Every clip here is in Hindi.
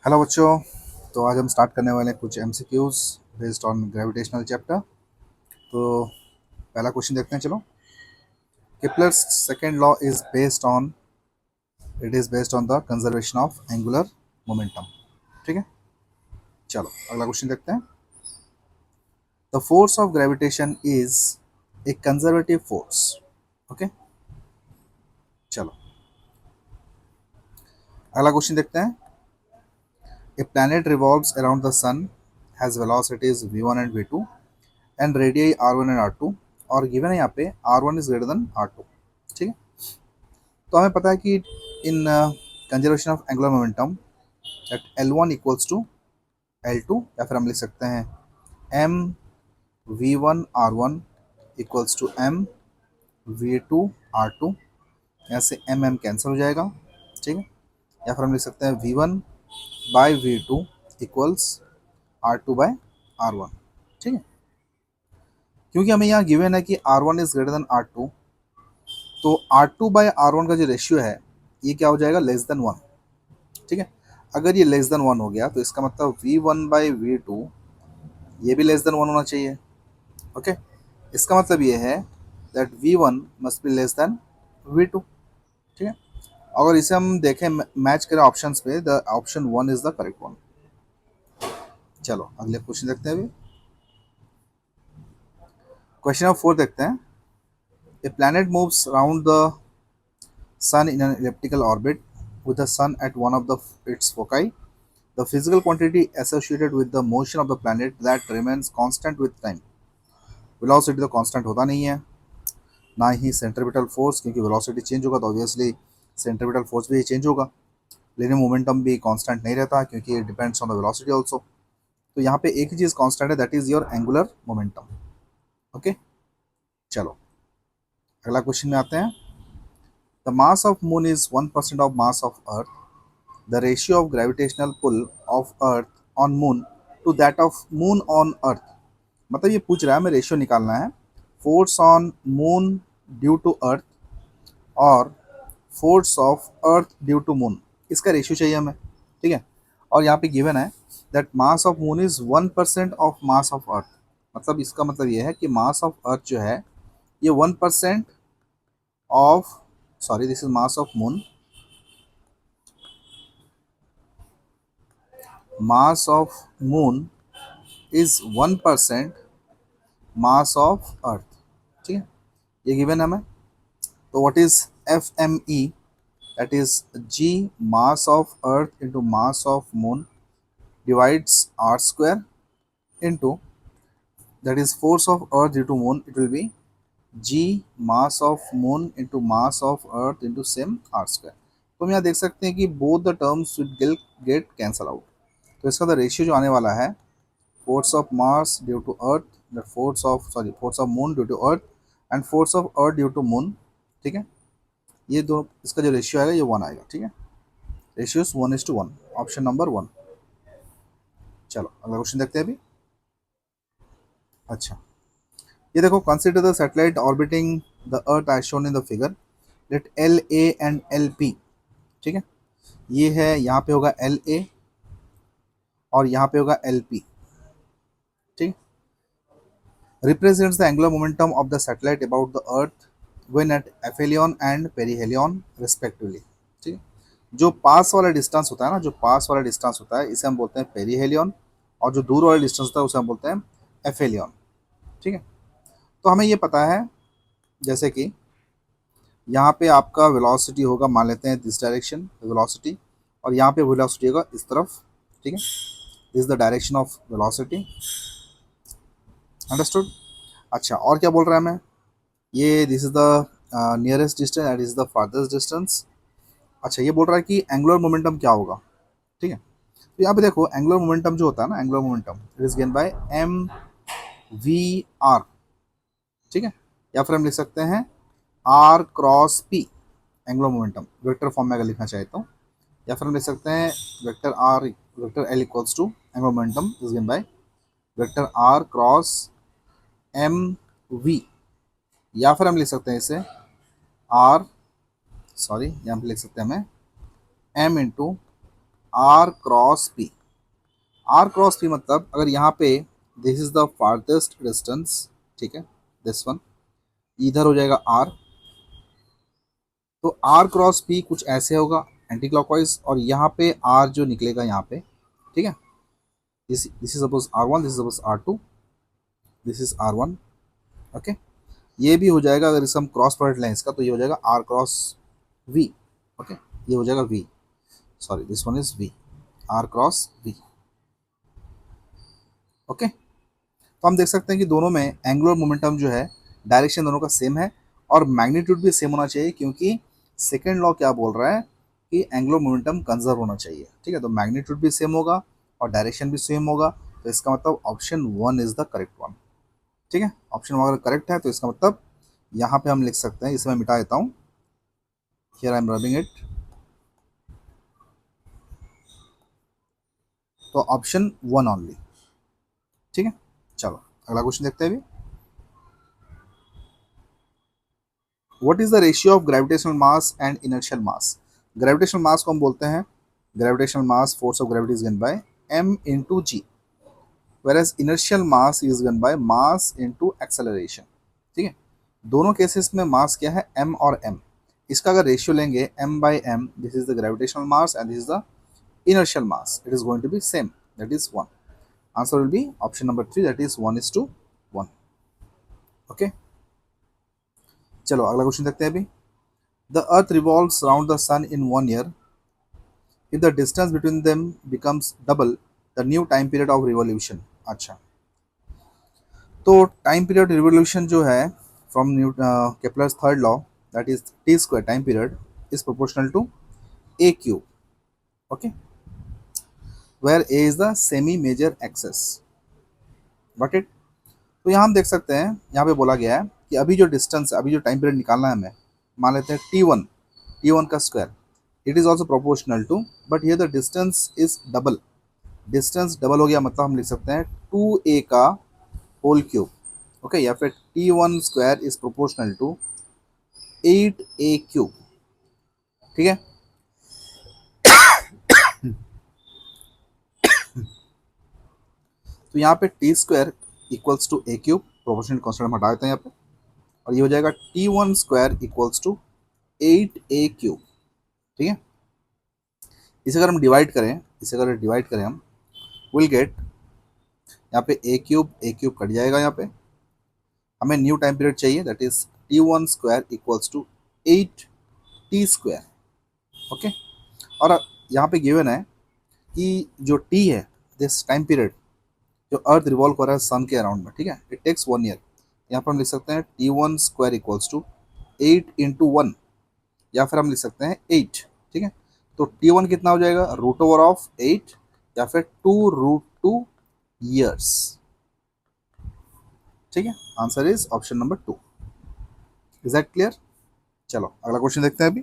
हेलो बच्चों। तो आज हम स्टार्ट करने वाले हैं कुछ MCQs based on gravitational chapter. तो पहला क्वेश्चन देखते हैं, चलो। Kepler's second law is based on the conservation of angular momentum. ठीक है, चलो अगला क्वेश्चन देखते हैं। The force of gravitation is a conservative force. Okay, चलो अगला क्वेश्चन देखते हैं। A planet revolves around the sun, has velocities v1 and v2 and radii r1 and r2, और गिवन है यहाँ पे r1 is greater than r2। ठीक है, तो हमें पता है कि in conservation of angular momentum that L1 equals to L2, या फिर हम लिख सकते हैं m v1 r1 equals to m v2 r2। यहाँ से m कैंसिल हो जाएगा। ठीक है, या फिर हम लिख सकते हैं v1 by v2 equals r2 bye r1। ठीक है, क्योंकि हमें यहाँ गिवन है कि r1 is greater than r2, तो R2 बाय R1 का जो रेशियो है ये क्या हो जाएगा, लेस देन 1। ठीक है, अगर ये लेस देन 1 हो गया तो इसका मतलब V1 बाई V2 ये भी लेस देन 1 होना चाहिए। ओके, इसका मतलब ये है that V1 must be less than V2। ठीक है, अगर इसे हम देखें मैच करें ऑप्शंस पे, the option 1 is the correct one. चलो अगले क्वेश्चन देखते हैं। अभी क्वेश्चन नंबर 4 देखते हैं। A planet moves around the sun in an elliptical orbit with the sun at one of its foci. The physical quantity associated with the motion of the planet that remains constant with time. Velocity तो constant होता नहीं है, ना ही centripetal force, क्योंकि velocity चेंज होगा तो obviously centripetal force भी चेंज होगा। लिनियर मोमेंटम भी कांस्टेंट नहीं रहता क्योंकि it depends on the velocity also. तो यहाँ पे एक ही चीज़ कांस्टेंट है, that is your angular momentum. Okay, चलो अगला क्वेश्चन में आते हैं। The mass of moon is 1% of mass of earth. The ratio of gravitational pull of Earth on Moon to that of Moon on Earth। मतलब ये पूछ रहा है, हमें रेशियो निकालना है force on moon due to earth और force of earth due to moon, इसका रेशियो चाहिए हमें। ठीक है, और यहाँ पे गिवन है that mass of moon is 1% of mass of earth. मतलब इसका मतलब ये है कि मास ऑफ अर्थ जो है ये 1% of, sorry this is mass of moon, mass of moon is 1% mass of earth. ठीक है, ये गिवन है हमें। तो what is F M E, that is G mass of earth into mass of moon divides R square into that is force of earth due to moon, it will be G mass of moon into mass of earth into same R square. तो हम यहाँ देख सकते हैं कि both the terms will get cancel out. तो इसका द रेशियो जो आने वाला है force of Mars due to Earth, the force of Moon due to Earth and force of Earth due to Moon। ठीक है, ये दो, इसका जो रेशियो आएगा ये 1 आएगा। ठीक है, रेशियोस 1:1, ऑप्शन नंबर 1। चलो अगला क्वेश्चन देखते हैं अभी। अच्छा, ये देखो, consider the satellite orbiting the earth as shown in the figure, let L A and L P. ठीक है, ये है, यहाँ पे होगा एल ए और यहाँ पे होगा एल पी। ठीक, represents the angular momentum of the satellite about the earth when at aphelion and perihelion respectively। ठीक है, जो पास वाला डिस्टेंस होता है ना, जो पास वाला डिस्टेंस होता है इसे हम बोलते हैं पेरीहेलियन, और जो दूर वाला डिस्टेंस होता है उसे हम बोलते हैं एफेलियन। ठीक है, तो हमें ये पता है जैसे कि यहाँ पे आपका वेलोसिटी होगा, मान लेते हैं दिस डायरेक्शन वेलोसिटी, और यहाँ पे वेलोसिटी होगा इस तरफ। ठीक है, this is the direction of velocity, understood. अच्छा, और क्या बोल रहा है हमें, ये this is the nearest distance and is the farthest distance. अच्छा, ये बोल रहा है कि एंगुलर मोमेंटम क्या होगा। ठीक है, तो यहाँ पे देखो एंगुलर मोमेंटम जो होता है ना, angular momentum it is gain by M V R. ठीक है, या फिर हम लिख सकते हैं R cross P, angular momentum vector form में अगर लिखना चाहे तो, या फिर हम लिख सकते हैं vector R, vector L equals to angular momentum is gain by vector R cross M V, या फिर हम लिख सकते हैं इसे आर, सॉरी यहाँ पे लिख सकते हैं हमें M into R cross P. R cross P मतलब अगर यहाँ पे this is the farthest distance, ठीक है, दिस वन इधर हो जाएगा आर, तो आर क्रॉस पी कुछ ऐसे होगा एंटी क्लॉकवाइज, और यहाँ पे आर जो निकलेगा यहाँ पे, ठीक है, this is suppose R one, this is suppose R two, this is R one. Okay, ये भी हो जाएगा अगर इसे हम क्रॉस प्रोडक्ट लें इसका, तो ये हो जाएगा आर क्रॉस वी। ओके, ये हो जाएगा V, sorry this one is V, R cross V. Okay, तो हम देख सकते हैं कि दोनों में एंगुलर मोमेंटम जो है डायरेक्शन दोनों का सेम है, और मैग्नीट्यूड भी सेम होना चाहिए, क्योंकि सेकेंड लॉ क्या बोल रहा है कि एंगुलर मोमेंटम कंजर्व होना चाहिए। ठीक है, तो मैग्नीट्यूड भी सेम होगा और डायरेक्शन भी सेम होगा, तो इसका मतलब option one is the correct one. ठीक है, ऑप्शन वन अगर करेक्ट है तो इसका मतलब यहाँ पे हम लिख सकते हैं, इसे मैं मिटा देता हूँ, here I am rubbing it, तो ऑप्शन वन ऑनली। ठीक है, चलो अगला क्वेश्चन देखते हैं अभी। What is the ratio of gravitational mass and inertial mass? Gravitational mass को हम बोलते हैं, gravitational mass force of gravity is given by m into g, whereas inertial mass is given by mass into acceleration। ठीक है, दोनों केसेस में मास क्या है, m और m। इसका अगर रेशियो लेंगे m by m, this is the gravitational mass and this is the inertial mass, it is going to be same, that is 1। Answer will be option number 3, that is 1:1। Okay, चलो अगला क्वेश्चन देखते हैं अभी। The earth revolves around the sun in 1 year, if the distance between them becomes double the new time period of revolution। अच्छा, तो टाइम पीरियड रिवोल्यूशन जो है from new Kepler's third law, that is T square time period is proportional to A cube. Okay, where A is the semi major axis, got it. तो यहाँ हम देख सकते हैं, यहाँ पे बोला गया है कि अभी जो डिस्टेंस, अभी जो टाइम पीरियड निकालना है हमें, मान लेते हैं टी वन का square, it is also proportional to, but here the distance is double, distance double हो गया मतलब हम लिख सकते हैं 2a का होल क्यूब। ओके, या फिर t1 square is proportional to 8a cube. ठीक है, तो यहाँ पे T square equals to A cube, proportional constant हम हटा देते हैं यहाँ पे, और ये हो जाएगा t1 square equals to 8a cube. ठीक है, इसे अगर हम डिवाइड करें, इसे अगर डिवाइड करें हम, विल गेट, यहाँ पे ए क्यूब कट जाएगा, यहाँ पे हमें न्यू टाइम पीरियड चाहिए, that is t1 square equals to 8t square. Okay, और यहाँ पे गिवन है कि जो t है, दिस टाइम पीरियड जो अर्थ रिवॉल्व कर रहा है सन के अराउंड में, ठीक है, इट टेक्स 1 ईयर। यहाँ पर हम लिख सकते हैं t1 square equals to 8 into 1, या फिर हम लिख सकते हैं 8। ठीक है, तो t1 कितना हो जाएगा, रूट ओवर ऑफ 8, या फिर 2√2 ईयर्स। ठीक है, answer is option number 2। Is that clear? चलो अगला क्वेश्चन देखते हैं अभी।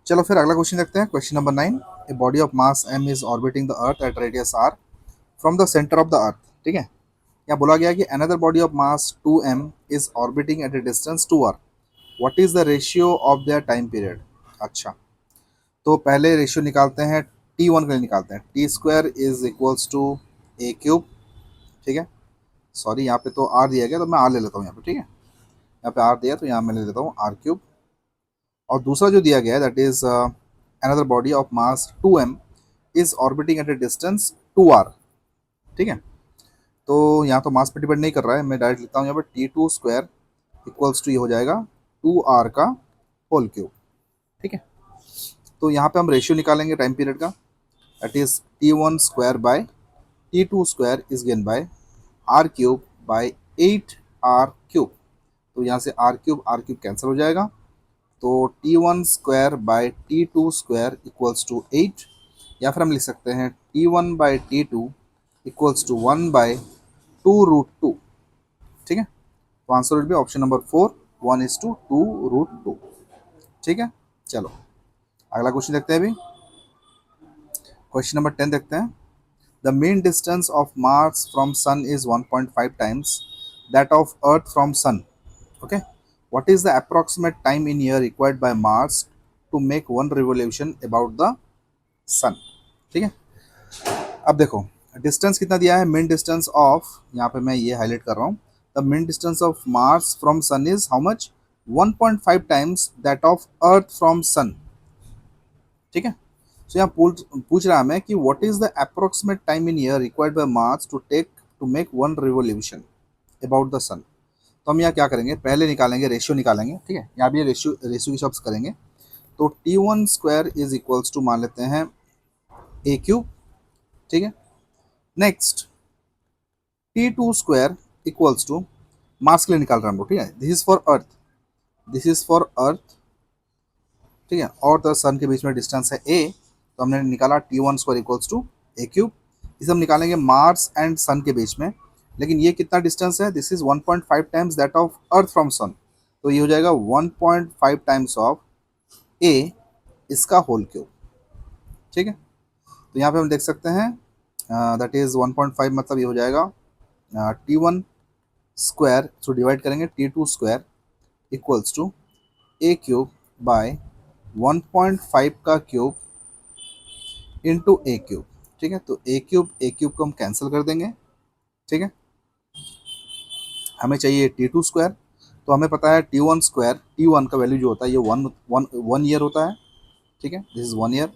चलो फिर अगला क्वेश्चन देखते हैं, question number 9। A body of mass m is orbiting the earth at radius r from the centre of the earth. ठीक है, यहाँ बोला गया कि another body of mass 2m is orbiting at a distance 2r, what is the ratio of their time period. अच्छा, तो पहले रेशियो निकालते हैं, t1 के लिए निकालते हैं, T square is equals to A cube. ठीक है, सॉरी यहाँ पे तो r दिया गया, तो मैं r ले लेता हूँ यहाँ पे। ठीक है, यहाँ पे r दिया तो यहाँ मैं ले लेता हूँ r क्यूब, और दूसरा जो दिया गया है that is another body of mass 2m is orbiting at a distance 2r। ठीक है, तो यहाँ तो मास पे डिपेंड नहीं कर रहा है, मैं डायरेक्ट लिखता हूँ यहाँ पे t2 स्क्वायर इक्वल्स टू ये हो जाएगा 2r का होल क्यूब। ठीक है, तो यहाँ पे हम रेशियो निकालेंगे टाइम पीरियड का, that is t1 square by t2 square is given bye r cube by 8r cube. तो यहाँ से r क्यूब कैंसिल हो जाएगा, तो t1 square by t2 square equals to 8, या फिर हम लिख सकते हैं t1 bye t2 equals to 1 bye 2√2। ठीक है, तो answer will be option number 4, 1:2√2। ठीक है, चलो अगला क्वेश्चन देखते हैं अभी, क्वेश्चन नंबर 10 देखते हैं। The mean distance of Mars from sun is 1.5 times that of earth from sun. Okay, what is the approximate time in year required by Mars to make one revolution about the सन। ठीक है, अब देखो डिस्टेंस कितना दिया है, मीन डिस्टेंस ऑफ, यहाँ पे मैं ये हाईलाइट कर रहा हूँ, the mean distance of Mars from sun is how much, 1.5 times that of earth from sun. ठीक है, तो यहाँ पूछ रहा है हमें कि what is the approximate time in year required by Mars to make one revolution about the sun. तो हम यहाँ क्या करेंगे, पहले निकालेंगे रेशियो निकालेंगे। ठीक है, यहाँ भी रेशियो रेशियो की शब्द करेंगे। तो T1 square is equals to मान लेते हैं ए क्यूब। ठीक है, next T2 square equals to, mass के लिए निकाल रहे हैं हम लोग। ठीक है, this is for earth, this is for earth. ठीक है, और द सन के बीच में डिस्टेंस है ए, तो हमने निकाला T1 square equals to A cube. इसे हम निकालेंगे मार्स एंड सन के बीच में, लेकिन ये कितना डिस्टेंस है, this is 1.5 times that of earth from sun, तो ये हो जाएगा 1.5 टाइम्स ऑफ ए इसका होल क्यूब। ठीक है, तो यहाँ पे हम देख सकते हैं दैट इज 1.5, मतलब ये हो जाएगा T1 स्क्वायर, सो डिवाइड करेंगे T2 square equals to A cube by 1.5 का क्यूब इंटू ए क्यूब। ठीक है, तो ए क्यूब को हम कैंसिल कर देंगे। ठीक है, हमें चाहिए T2 स्क्वायर, तो हमें पता है T1 स्क्वायर, T1 का वैल्यू जो होता है ये वन ईयर होता है। ठीक है, दिस इज 1 ईयर।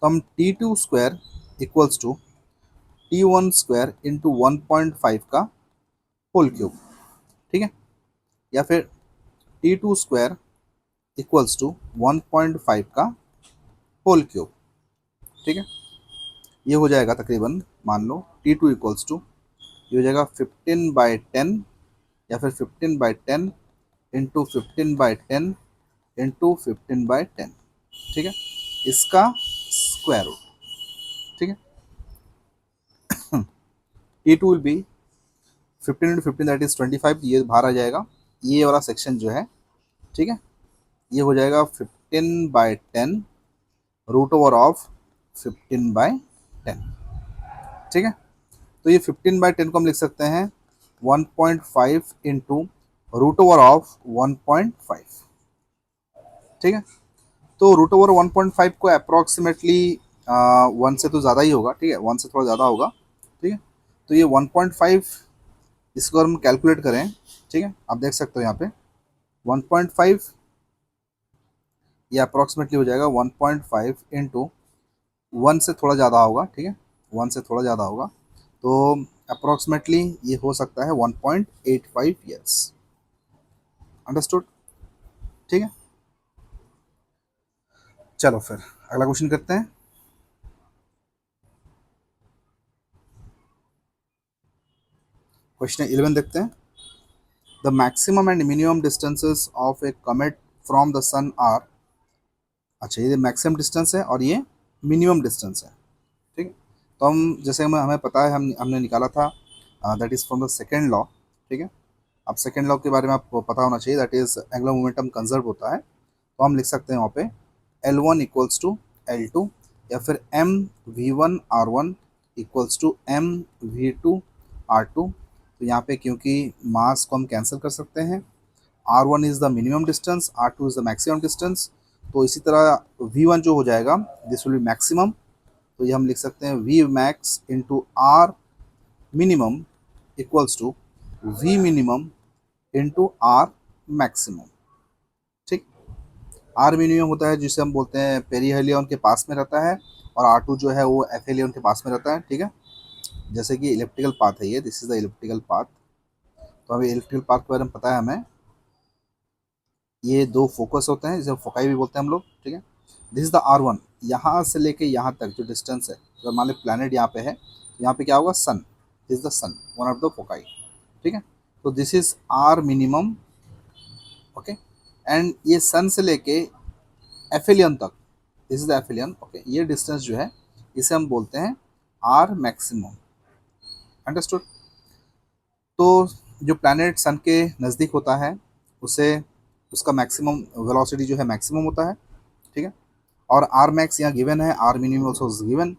तो हम T2 square equals to T1 square into 1.5 का होल क्यूब। ठीक है, या फिर T2 स्क्वायर इक्वल्स टू 1.5 का होल क्यूब। ठीक है, ये हो जाएगा तकरीबन, मान लो T2 इक्वल्स टू, ये हो जाएगा 15/10 या फिर 15/10 इंटू 15/10 इंटू 15/10। ठीक है, इसका स्क्वायर रूट। ठीक है, T2 will be 15 into 15 that is 25, ये बाहर आ जाएगा, ये वाला सेक्शन जो है। ठीक है, ये हो जाएगा 15/10 रूट ओवर ऑफ 15/10। ठीक है, तो ये 15/10 को हम लिख सकते हैं 1.5 इंटू रूट ओवर ऑफ 1.5। ठीक है, तो रूट ओवर 1.5 को अप्रॉक्सीमेटली 1 से तो ज़्यादा ही होगा। ठीक है, 1 से थोड़ा ज़्यादा होगा। ठीक है, तो ये 1.5, इसको हम कैलकुलेट करें। ठीक है, आप देख सकते हो यहाँ पे 1.5, ये अप्रॉक्सीमेटली हो जाएगा 1.5 इंटू 1 से थोड़ा ज़्यादा होगा। ठीक है, 1 से थोड़ा ज़्यादा होगा, तो अप्रॉक्सीमेटली ये हो सकता है 1.85 ईयर्स। अंडरस्टूड। ठीक है, चलो फिर अगला क्वेश्चन करते हैं। क्वेश्चन 11 देखते हैं। The maximum and minimum distances of a comet from the sun are, अच्छा ये मैक्सिमम डिस्टेंस है और ये मिनिमम डिस्टेंस है। ठीक है, तो हम जैसे हमें पता है, हमने निकाला था that is from the second law. ठीक है, अब सेकेंड लॉ के बारे में आपको पता होना चाहिए, that is angular momentum conserve होता है। तो हम लिख सकते हैं वहाँ पे L1 इक्वल्स टू L2, या फिर M v1 R1 equals to M v2 R2। तो यहाँ पे क्योंकि मास को हम कैंसिल कर सकते हैं, R1 is the minimum distance, R2 is the maximum distance, तो इसी तरह V1 जो हो जाएगा दिस विल बी मैक्सिमम, तो ये हम लिख सकते हैं V max into R minimum equals to V minimum into R maximum. ठीक, आर मिनिमम होता है जिसे हम बोलते हैं पेरीहेलियन के पास में रहता है, और R2 जो है वो एफेलियन के पास में रहता है। ठीक है, जैसे कि इलेप्टिकल पाथ है ये, this is the elliptical path. तो अभी इलेप्टिकल पाथ के बारे में पता है हमें, ये दो फोकस होते हैं जिसे फोकाई भी बोलते हैं हम लोग। ठीक है, दिस इज द R1, यहाँ से लेके यहाँ तक जो डिस्टेंस है, अगर मान लो प्लैनेट यहाँ पे है, यहाँ पे क्या होगा, sun is the sun, one of the foci. ठीक है, तो this is R minimum. Okay, and ये सन से लेके एफिलियन तक, this is the aphelion. Okay, ये डिस्टेंस जो है इसे हम बोलते हैं R मैक्सिमम। अंडरस्टूड। तो जो प्लैनेट सन के नज़दीक होता है उसे, उसका मैक्सिमम वेलोसिटी जो है मैक्सिमम होता है। ठीक है, और आर मैक्स यहाँ गिवन है, आर मिनिमम ऑल्सो गिवन,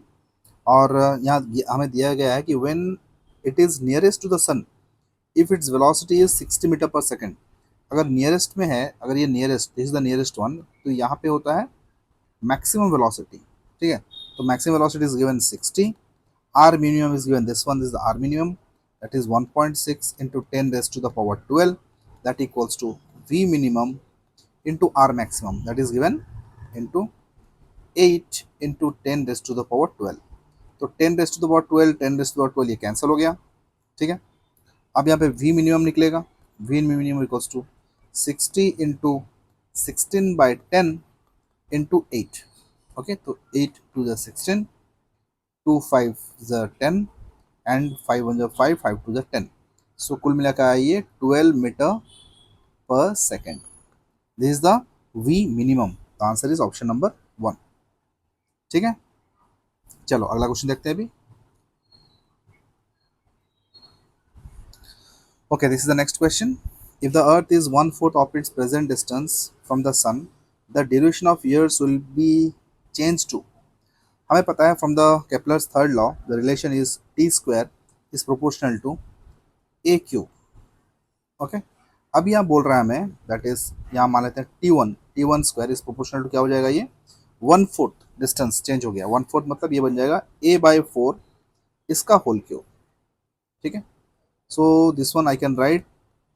और यहाँ हमें दिया गया है कि when it is nearest to the sun if its velocity is 60 metre per second. अगर नियरेस्ट में है, अगर ये nearest, this is the nearest one, तो यहाँ पे होता है मैक्सिमम वेलोसिटी, ठीक है। तो maximum velocity is given 60, R minimum is given, this one is the R minimum, that is 1.6 into 10 raised to the power 12, that equals to v minimum into r maximum, that is given into 8 into 10 raised to the power 12। तो 10 raised to the power 12, 10 raised to the power 12 ये कैंसिल हो गया, ठीक है। अब यहाँ पे v मिनिमम निकलेगा, v minimum equals to 60 into 16/10 into 8, okay. तो 8 टू द 16, 2 5 ज 10 एंड 5 1 ज 5, 5 टू ज 10। सो कुल मिलाकर आया ये 12 metre per second. This is the v minimum. The answer is option number 1, ठीक है। चलो अगला क्वेश्चन देखते हैं अभी। Okay, this is the next question. If the Earth is one-fourth of its present distance from the Sun, the duration of years will be changed to। हमें पता है from the Kepler's third law, the relation is t square is proportional to a cube। Okay, अब यहाँ बोल रहा है हमें that is यहाँ मान लेते हैं t1 square is proportional to क्या हो जाएगा, ये 1/4 डिस्टेंस चेंज हो गया। 1/4 मतलब ये बन जाएगा a/4 इसका होल क्यूब, ठीक है। So this one I can write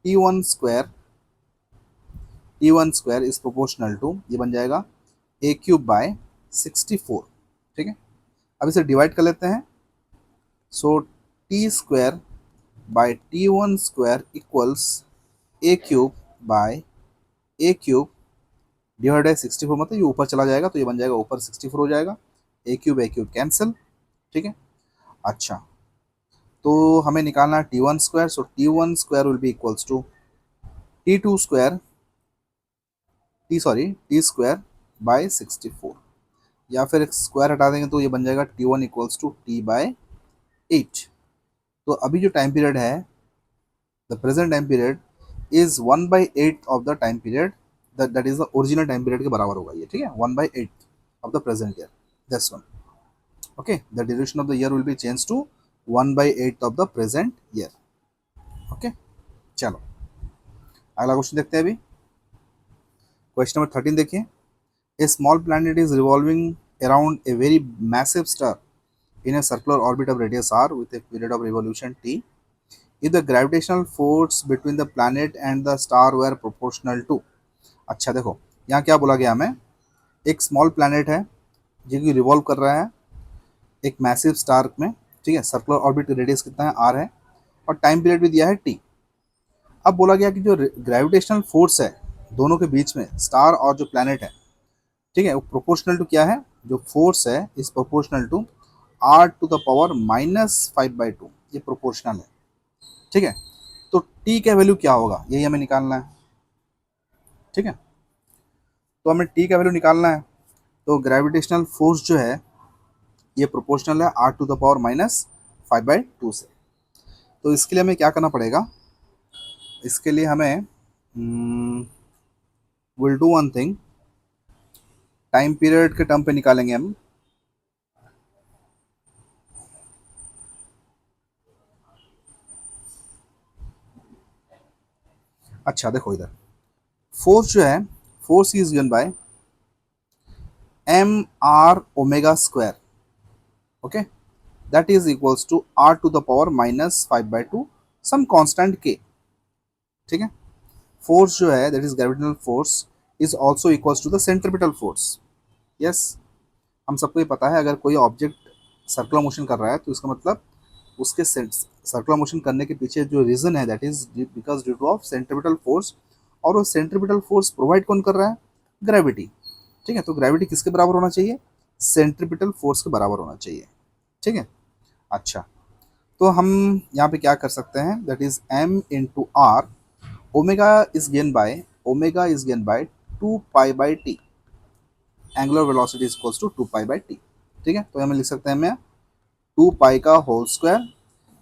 t1 square is proportional to, ये बन जाएगा a cube by 64, ठीक है। अब इसे डिवाइड कर लेते हैं। सो t square by t1 square equals a cube by a cube divide by 64, मतलब ये ऊपर चला जाएगा तो ये बन जाएगा ऊपर 64 हो जाएगा, a क्यूब कैंसिल, ठीक है। अच्छा, तो हमें निकालना है t1 square. So t1 square will be equals to t2 square T square by 64, या फिर एक स्क्वायर हटा देंगे तो ये बन जाएगा t1 equals to t bye 8। तो अभी जो टाइम पीरियड है, the present time period is 1/8 of the time period, that is the original time period के बराबर होगा ये, ठीक है। 1/8 of the present year, this one, okay. The duration of the year will be change to 1/8 of the present year, okay. चलो अगला क्वेश्चन देखते हैं अभी। क्वेश्चन नंबर 13 देखिए। A small planet is revolving around a very massive star in a circular orbit of radius r with a period of revolution t. If the gravitational force between the planet and the star were proportional to। अच्छा देखो यहाँ क्या बोला गया हमें, एक स्मॉल प्लैनेट है जो कि रिवॉल्व कर रहा है एक मैसिव स्टार में, ठीक है। सर्कुलर ऑर्बिट रेडियस कितना है, आर है, और टाइम पीरियड भी दिया है टी। अब बोला गया कि जो ग्रेविटेशनल फोर्स है दोनों के बीच में, स्टार और जो प्लैनेट है, ठीक है, वो प्रोपोर्शनल टू क्या है, जो फोर्स है is proportional to r to the power -5/2, ये प्रोपोर्शनल है, ठीक है। तो t का वैल्यू क्या होगा यही हमें निकालना है, ठीक है। तो हमें t का वैल्यू निकालना है, तो ग्रेविटेशनल फोर्स जो है ये प्रोपोर्शनल है r टू द पावर -5/2 से। तो इसके लिए हमें क्या करना पड़ेगा, इसके लिए हमें will do one thing, time period के टर्म पे निकालेंगे हम। अच्छा देखो इधर फोर्स जो है, force is given by mr omega square, okay, that is equals to r to the power -5/2 some constant k, ठीक है। फोर्स जो है that is gravitational force is also equals to the centripetal force. Yes, हम सबको ये पता है अगर कोई ऑब्जेक्ट सर्कुलर मोशन कर रहा है तो इसका मतलब उसके सर्कुलर मोशन करने के पीछे जो रीजन है that is because due two of centripetal force, और वो सेंट्रीपिटल फोर्स प्रोवाइड कौन कर रहा है, ग्रेविटी, ठीक है। तो ग्रेविटी किसके बराबर होना चाहिए, सेंट्रीपिटल फोर्स के बराबर होना चाहिए, ठीक है। अच्छा, तो हम यहाँ पे क्या कर सकते हैं, that is m into R, omega is gain by 2π/t, angular velocity is equals to 2π/t, ठीक है। तो हमें लिख सकते हैं हमें 2π का whole square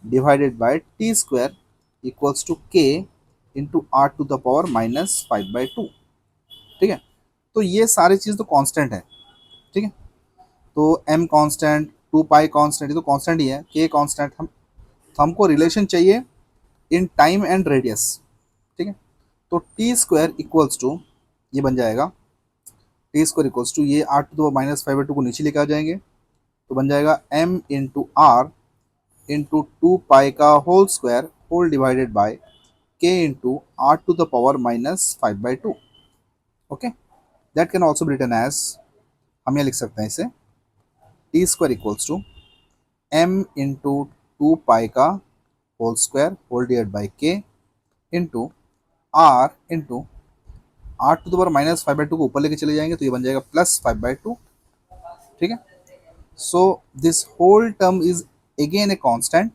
divided by T square equals to k into R to the power -5/2, ठीक है। तो ये सारी चीज़ तो कांस्टेंट है, ठीक है। तो m कांस्टेंट, 2π कांस्टेंट, ये तो कांस्टेंट ही है, k कांस्टेंट। हमको रिलेशन चाहिए इन टाइम एंड रेडियस, ठीक है। तो टी स्क्वायर इक्वल्स टू ये बन जाएगा टी स्क्वायर इक्वल्स टू, ये R to the power minus 5/2 को नीचे लेके आ जाएंगे तो बन जाएगा m into R into 2 pi का whole square whole divided by k into R to the power minus 5/2. Okay, that can also be written as, हम ये लिख सकते हैं इसे, T square equals to m into 2 pi का whole square whole divide by K into R into R to the power minus 5/2 को ऊपर लेके चले जाएंगे तो ये बन जाएगा प्लस 5/2. ठीक है, so this whole term is again a constant,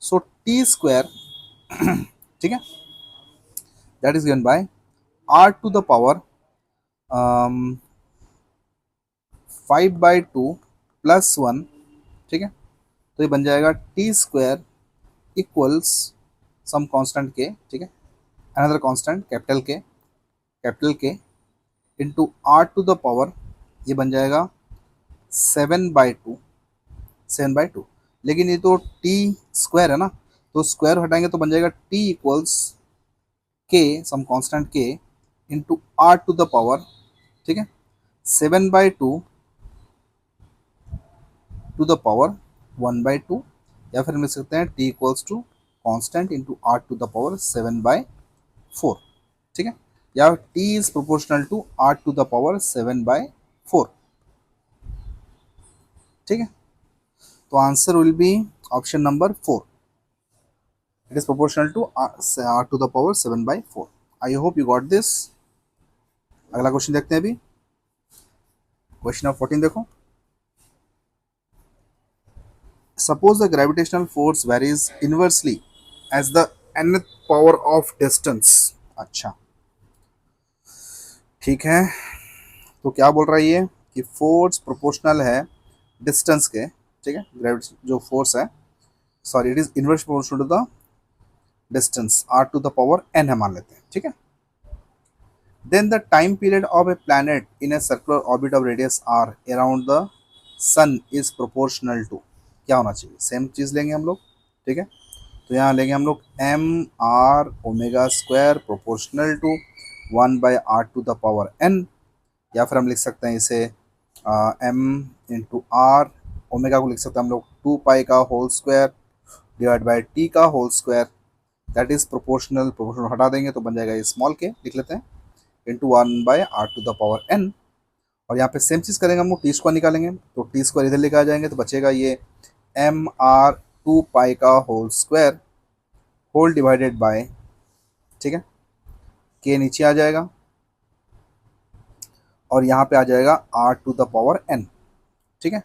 so T square ठीक है that is given by R to the power 5/2 plus 1. ठीक है, तो ये बन जाएगा T square equals some constant K, ठीक है, another constant capital K into R to the power, ये बन जाएगा 7/2. लेकिन ये तो टी स्क्वायर है ना, तो स्क्वायर हटाएंगे तो बन जाएगा T equals K some constant K into R to the power, ठीक है, 7/2 टू द पावर 1/2, या फिर हम लिख सकते हैं T equals to constant into R to the power 7/4. ठीक है, या T is proportional to R to the power 7/4. ठीक है, तो answer will be option number 4. It is proportional to R to the power 7/4. I hope you got this. अगला क्वेश्चन देखते हैं अभी. क्वेश्चन नंबर 14 देखो. Suppose the gravitational force varies inversely as the nth power of distance. अच्छा, ठीक है, तो क्या बोल रहा है ये कि फोर्स प्रोपोर्शनल है डिस्टेंस के. ठीक है, ग्रेविटी जो फोर्स है, sorry, it is inverse proportional to the distance R to the power n हम मान लेते हैं. ठीक है, then the time period of a planet in a circular orbit of radius r around the sun is proportional to, क्या होना चाहिए, सेम चीज़ लेंगे हम लोग. ठीक है, तो यहाँ लेंगे हम लोग M R omega square proportional to 1/r to the power n, या फिर हम लिख सकते हैं इसे m इंटू आर, ओमेगा को लिख सकते हैं हम लोग 2 पाई का whole square divide by T का whole square, that is proportional हटा देंगे तो बन जाएगा ये स्मॉल के लिख लेते हैं into 1/r to the power n. और यहाँ पे सेम चीज़ करेंगे हम लोग, टी स्क्वायर निकालेंगे तो टी स्क्वायर इधर लेकर आ जाएंगे तो बचेगा ये एम आर 2 पाई का whole square whole divided by, ठीक है, के नीचे आ जाएगा और यहाँ पे आ जाएगा R to the power n. ठीक है,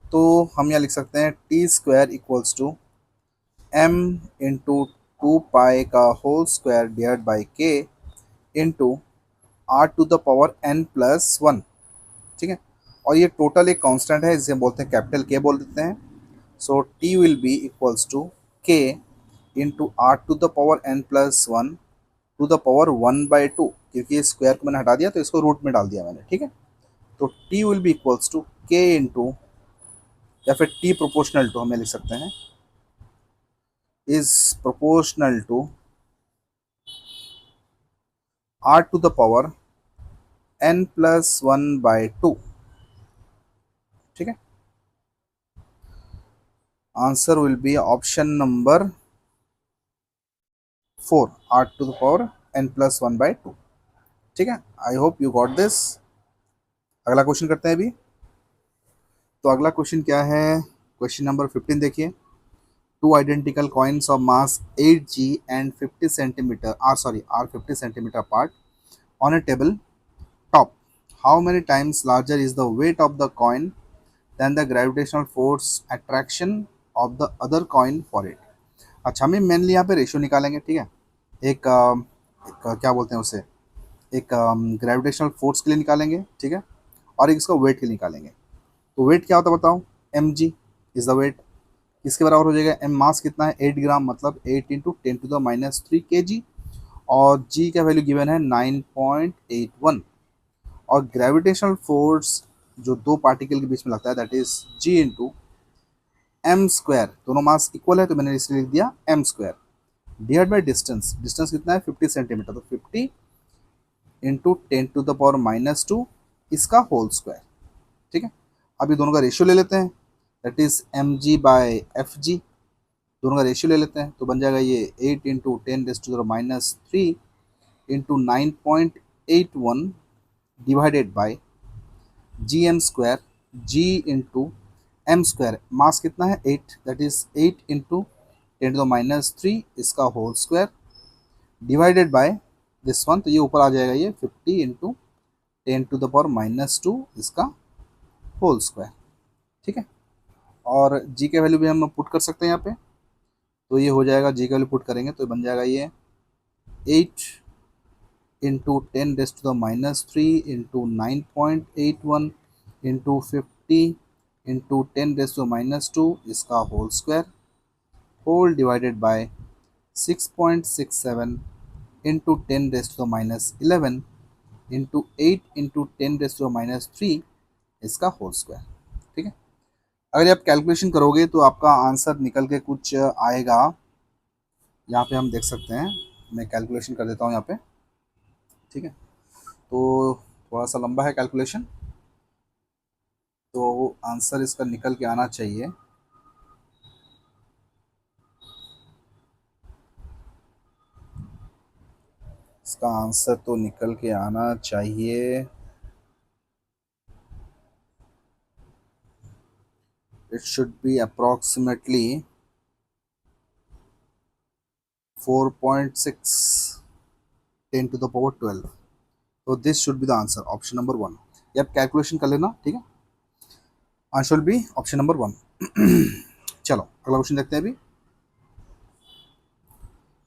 तो हम यहाँ लिख सकते हैं T square equals to m into 2 pi का whole square divide by K into R to the power n plus 1. ठीक है, और ये टोटल एक कांस्टेंट है, जिसे बोलते हैं कैपिटल के बोल देते हैं. So T will be equals to K into R to the power n plus 1 to the power 1/2, क्योंकि ये स्क्वायर को मैंने हटा दिया तो इसको रूट में डाल दिया मैंने. ठीक है, तो T will be equals to K into, या फिर टी प्रोपोर्शनल टू हमें लिख सकते हैं, is proportional to R to the power n plus 1/2. ठीक है, answer will be option number 4, R to the power n plus 1/2. ठीक है, I hope you got this. अगला क्वेश्चन करते हैं अभी. तो अगला क्वेश्चन क्या है, क्वेश्चन नंबर 15 देखिए. Two identical coins of mass 8g and 50 centimetre are 50 centimetre apart on a table top. How many times larger is the weight of the coin than the gravitational force attraction of the other coin for it. अच्छा, हमें मेनली यहाँ पे रेशियो निकालेंगे. ठीक है, एक क्या बोलते हैं उसे, एक ग्रेविटेशनल फोर्स के लिए निकालेंगे. ठीक है, और एक इसका वेट के लिए निकालेंगे. तो वेट क्या होता है बताओ, M G is the weight. इसके बराबर हो जाएगा एम मास कितना है 8 ग्राम, मतलब 8 इंटू 10⁻³ kg, और जी का वैल्यू गिवन है 9.81. और ग्रेविटेशनल फोर्स जो दो पार्टिकल के बीच में लगता है that is G into M square. दोनों मास इक्वल है तो मैंने इसलिए लिख दिया M square divide by distance. Distance कितना है 50 सेंटीमीटर, तो 50 इंटू 10⁻², इसका होल स्क्वायर। ठीक है, अब ये दोनों का रेशियो ले लेते हैं, दैट इज mg/fg। दोनों का रेशियो ले लेते हैं तो बन जाएगा ये 8 into 10⁻³ into 9.81 divided by gm², g into M square, mass कितना है 8, दैट इज 8 इंटू 10⁻³ इसका whole square divided by this one, तो ये ऊपर आ जाएगा ये 50 इंटू 10⁻² इसका होल स्क्वायर। ठीक है, और g का वैल्यू भी हम पुट कर सकते हैं यहाँ पे, तो ये हो जाएगा g का वैल्यू पुट करेंगे तो बन जाएगा ये 8 इंटू 10⁻³ इंटू 9.81 इंटू 50 इंटू 10⁻² इसका whole square whole divided by 6.67 into 10⁻11 into 8 into 10⁻³ इसका होल स्क्वायर। ठीक है, अगर आप कैलकुलेशन करोगे तो आपका आंसर निकल के कुछ आएगा, यहाँ पे हम देख सकते हैं, मैं कैलकुलेशन कर देता हूँ यहाँ पे। ठीक है, तो थोड़ा सा लंबा है कैलकुलेशन, तो आंसर इसका निकल के आना चाहिए इसका आंसर तो निकल के आना चाहिए, it should be approximately 4.6 10⁻12। तो this should be the answer, option number 1। ये आप कैलकुलेशन कर लेना। ठीक है, answer will be option number 1। चलो अगला क्वेश्चन देखते हैं। अभी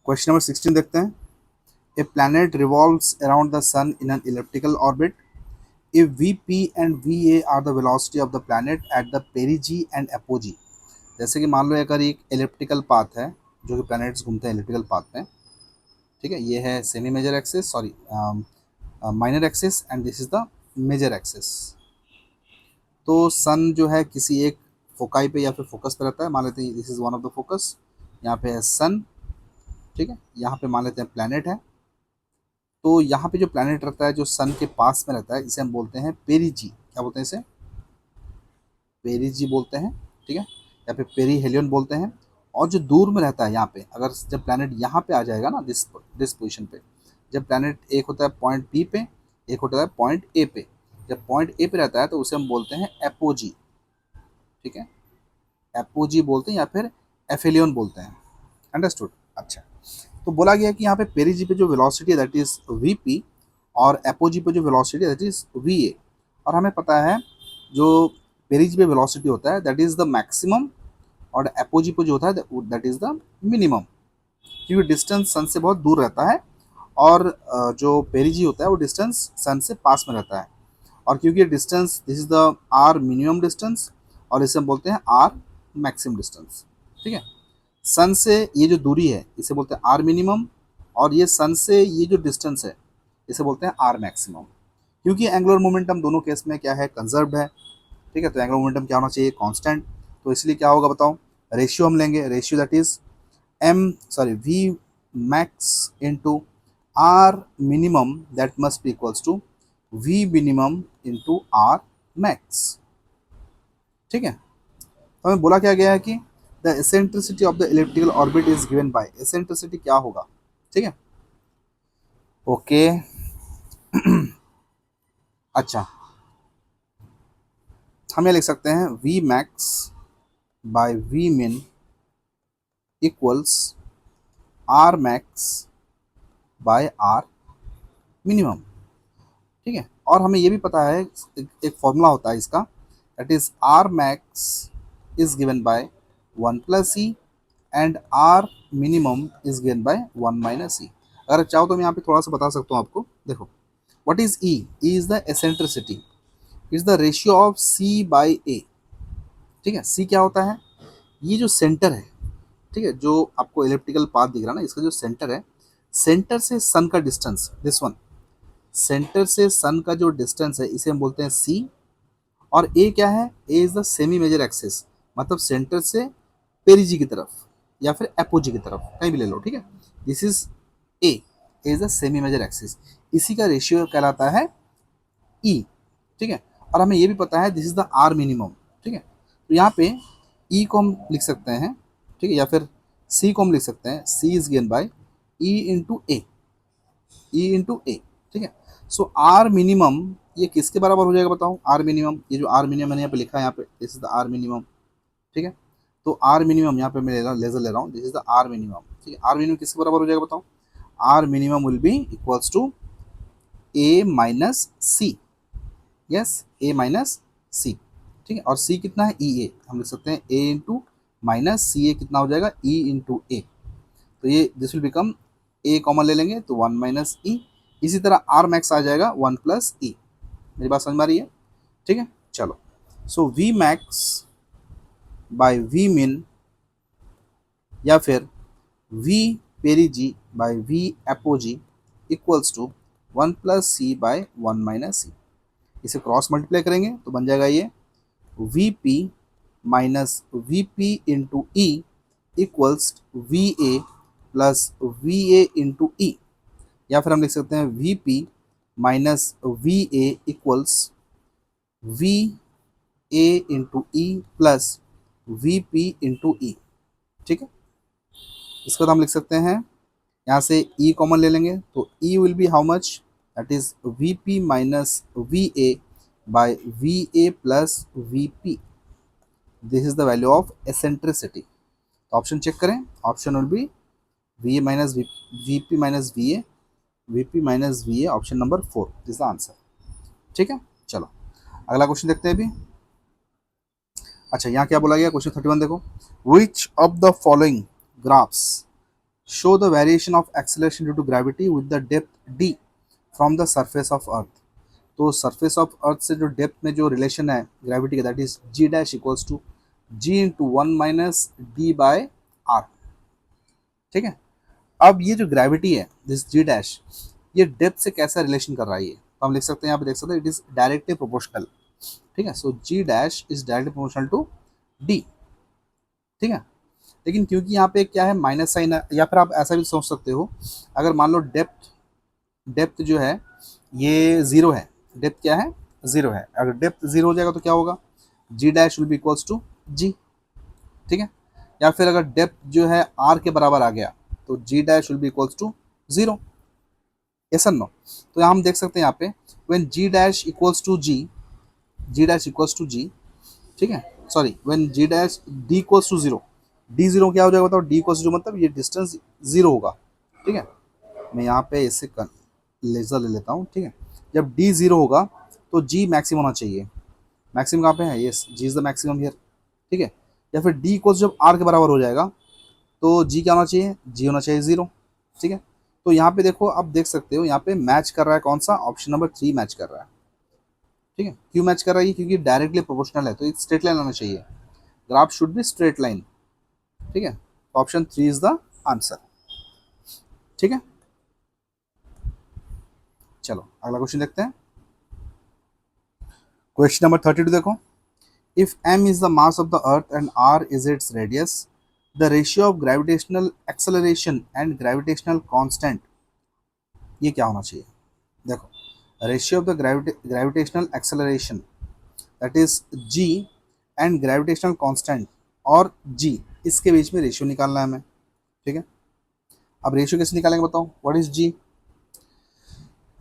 क्वेश्चन नंबर 16 देखते हैं। A planet revolves around the sun in an elliptical orbit if Vp and Va are the velocity of the planet at the perigee and apogee। जैसे कि मान लो अगर एक एलिप्टिकल पाथ है, जो कि प्लैनेट्स घूमते हैं एलिप्टिकल पाथ में। ठीक है, ये है semi major axis, sorry minor axis, and this is the major axis. तो सन जो है किसी एक फोकाई पे या फिर फोकस पे रहता है, मान लेते हैं this is one of the focus, यहाँ पे है सन। ठीक है, यहाँ पे मान लेते हैं प्लैनेट है, तो यहाँ पे जो प्लैनेट रहता है जो सन के पास में रहता है, इसे हम बोलते हैं पेरीजी। क्या बोलते हैं इसे? पेरीजी बोलते हैं। ठीक है, या फिर पेरीहेलियन बोलते हैं। और जो दूर में रहता है यहाँ पे, अगर जब प्लैनेट यहाँ पे आ जाएगा ना, दिस पोजिशन पे, जब प्लैनेट एक होता है पॉइंट बी पे, एक होता है पॉइंट ए पे, जब पॉइंट ए पे रहता है तो उसे हम बोलते हैं एपोजी। ठीक है, एपोजी बोलते हैं या फिर एफेलियन बोलते हैं। अंडरस्टूड? अच्छा, तो बोला गया कि यहाँ पे पेरीजी पे जो वेलोसिटी है दैट इज वीपी, और एपोजी पे जो वेलोसिटी है दैट इज वीए। और हमें पता है जो पेरीजी पे वेलोसिटी होता है दैट इज द मैक्सिमम, और एपोजी पे जो होता है दैट इज द मिनिमम, क्योंकि डिस्टेंस सन से बहुत दूर रहता है, और जो पेरीजी होता है वो डिस्टेंस सन से पास में रहता है। और क्योंकि distance this is the R minimum distance, और इसे हम बोलते हैं आर मैक्सिमम डिस्टेंस। ठीक है, सन से ये जो दूरी है इसे बोलते हैं आर मिनिमम, और ये सन से ये जो डिस्टेंस है इसे बोलते हैं आर मैक्सिमम। क्योंकि एंगुलर मोमेंटम दोनों केस में क्या है? कंजर्व्ड है। ठीक है, तो एंगुलर मोमेंटम क्या होना चाहिए? कांस्टेंट। तो इसलिए क्या होगा बताओ? रेशियो हम लेंगे, ratio that is V max into R minimum, that must be equals to V minimum into R max. ठीक है, तो हमें बोला क्या गया है कि the eccentricity of the elliptical orbit is given by, eccentricity क्या होगा? ठीक है, ओके। अच्छा, हम ये लिख सकते हैं V max by V min equals R max by R minimum. ठीक है, और हमें ये भी पता है एक फॉर्मूला होता है इसका, that is R max is given by 1 plus E and R minimum is given by 1 minus E. अगर चाहो तो मैं यहाँ पे थोड़ा सा बता सकता हूँ आपको। देखो, what is E? E is the eccentricity, is the ratio of C by A. ठीक है, सी क्या होता है? ये जो सेंटर है, ठीक है, जो आपको इलिप्टिकल पाथ दिख रहा है ना, इसका जो सेंटर है, सेंटर से सन का डिस्टेंस, दिस वन, सेंटर से सन का जो डिस्टेंस है इसे हम बोलते हैं सी। और ए क्या है? A is the semi major axis, मतलब सेंटर से पेरिजी की तरफ या फिर एपोजी की तरफ, कहीं भी ले लो। ठीक है, this is a is the semi major axis, इसी का रेशियो कहलाता है ई। ठीक है। और हमें ये भी पता है this is the R minimum, ठीक है। तो यहाँ पे ई को हम लिख सकते हैं, ठीक है, या फिर सी को हम लिख सकते हैं, C is given by E into A, E into A, ठीक है। सो आर मिनिमम ये किसके बराबर हो जाएगा बताओ, आर मिनिमम, ये जो आर मिनिमम मैंने यहाँ पे लिखा है, यहाँ पे this is the R minimum, ठीक है। तो आर मिनिमम यहाँ पे मैं लेजर ले रहा हूँ, this is the R minimum, ठीक है। आर मिनिमम किसके बराबर हो जाएगा बताओ, R minimum will be equals to A minus C, yes, A minus C, ठीक है। और सी कितना है, ई ए, हम लिख सकते हैं ए इंटू माइनस सी ए कितना हो जाएगा, ई इंटू ए। तो ये this will become a common ले लेंगे तो 1 माइनस ई, इसी तरह आर मैक्स आ जाएगा 1 प्लस ई। मेरी बात समझ में आ रही है, ठीक है। चलो, so V max by V min या फिर V perigee by V apogee equals to 1 plus C by 1 minus C. इसे क्रॉस मल्टीप्लाई करेंगे तो बन जाएगा ये V P minus V P into E equals V A plus V A into E, या फिर हम लिख सकते हैं V P minus V A equals V A into E plus V P into ई, ठीक है। इसको तो हम लिख सकते हैं, यहाँ से ई कॉमन ले लेंगे तो E will be how much, that is V P minus V A by V A plus V P. This is the value of eccentricity. तो ऑप्शन चेक करें, option will be V A minus V P minus V A, V P minus V A, option number 4 is the answer, ठीक है। चलो अगला क्वेश्चन देखते हैं अभी। अच्छा, यहाँ क्या बोला गया, क्वेश्चन 31 देखो, which of the following graphs show the variation of acceleration due to gravity with the depth d from the surface of earth. तो सरफेस ऑफ अर्थ से जो डेप्थ में जो रिलेशन है ग्रेविटी का, that is ji dash equals to ji into 1 minus D by R, ठीक है। अब ये जो ग्रेविटी है दिस जी डैश, ये डेप्थ से कैसा रिलेशन कर रहा है, ये तो हम लिख सकते हैं, यहाँ पे देख सकते हैं इट इज डायरेक्टली प्रोपोर्शनल, ठीक है। So G dash is directly proportional to D, ठीक है। लेकिन क्योंकि यहाँ पे क्या है माइनस साइन है, या फिर आप ऐसा भी सोच सकते हो, अगर मान लो डेप्थ जो है ये ज़ीरो है, डेप्थ क्या है ज़ीरो है, अगर डेप्थ ज़ीरो हो जाएगा तो क्या होगा, G dash will be equals to G, ठीक है। या फिर अगर डेप्थ जो है आर के बराबर आ गया तो G dash will be equals to zero, yes और नो। तो यहाँ हम देख सकते हैं यहाँ पे when G dash equals to G, G dash equals to G, ठीक है, sorry when G dash D equals to zero, D zero क्या हो जाएगा बताओ, डी इक्वल्स टू मतलब ये डिस्टेंस जीरो होगा, ठीक है। मैं यहाँ पे इसे लेजर ले लेता हूँ, ठीक है। जब डी जीरो होगा तो जी मैक्सिमम होना चाहिए, मैक्सिमम कहाँ पे है, yes G is the maximum here, ठीक है। या फिर डी इक्वल्स जब आर के बराबर हो जाएगा तो जी क्या होना चाहिए, जी होना चाहिए जीरो, ठीक है। तो यहाँ पे देखो, आप देख सकते हो यहाँ पे मैच कर रहा है कौन सा, ऑप्शन नंबर 3 मैच कर रहा है, ठीक है। क्यों मैच कर रहा है, क्योंकि डायरेक्टली प्रोपोर्शनल है तो एक स्ट्रेट लाइन आना चाहिए, graph should be straight line, ठीक है। ऑप्शन 3 इज द आंसर, ठीक है। चलो अगला क्वेश्चन देखते हैं, क्वेश्चन नंबर 32 देखो, if m is the mass of the earth and r is its radius, the ratio of gravitational acceleration and gravitational constant, ये क्या होना चाहिए, देखो ratio of the gravitational acceleration that is g and gravitational constant और g, इसके बीच में रेशियो निकालना है हमें, ठीक है। अब रेशियो कैसे निकालेंगे बताओ, what is g,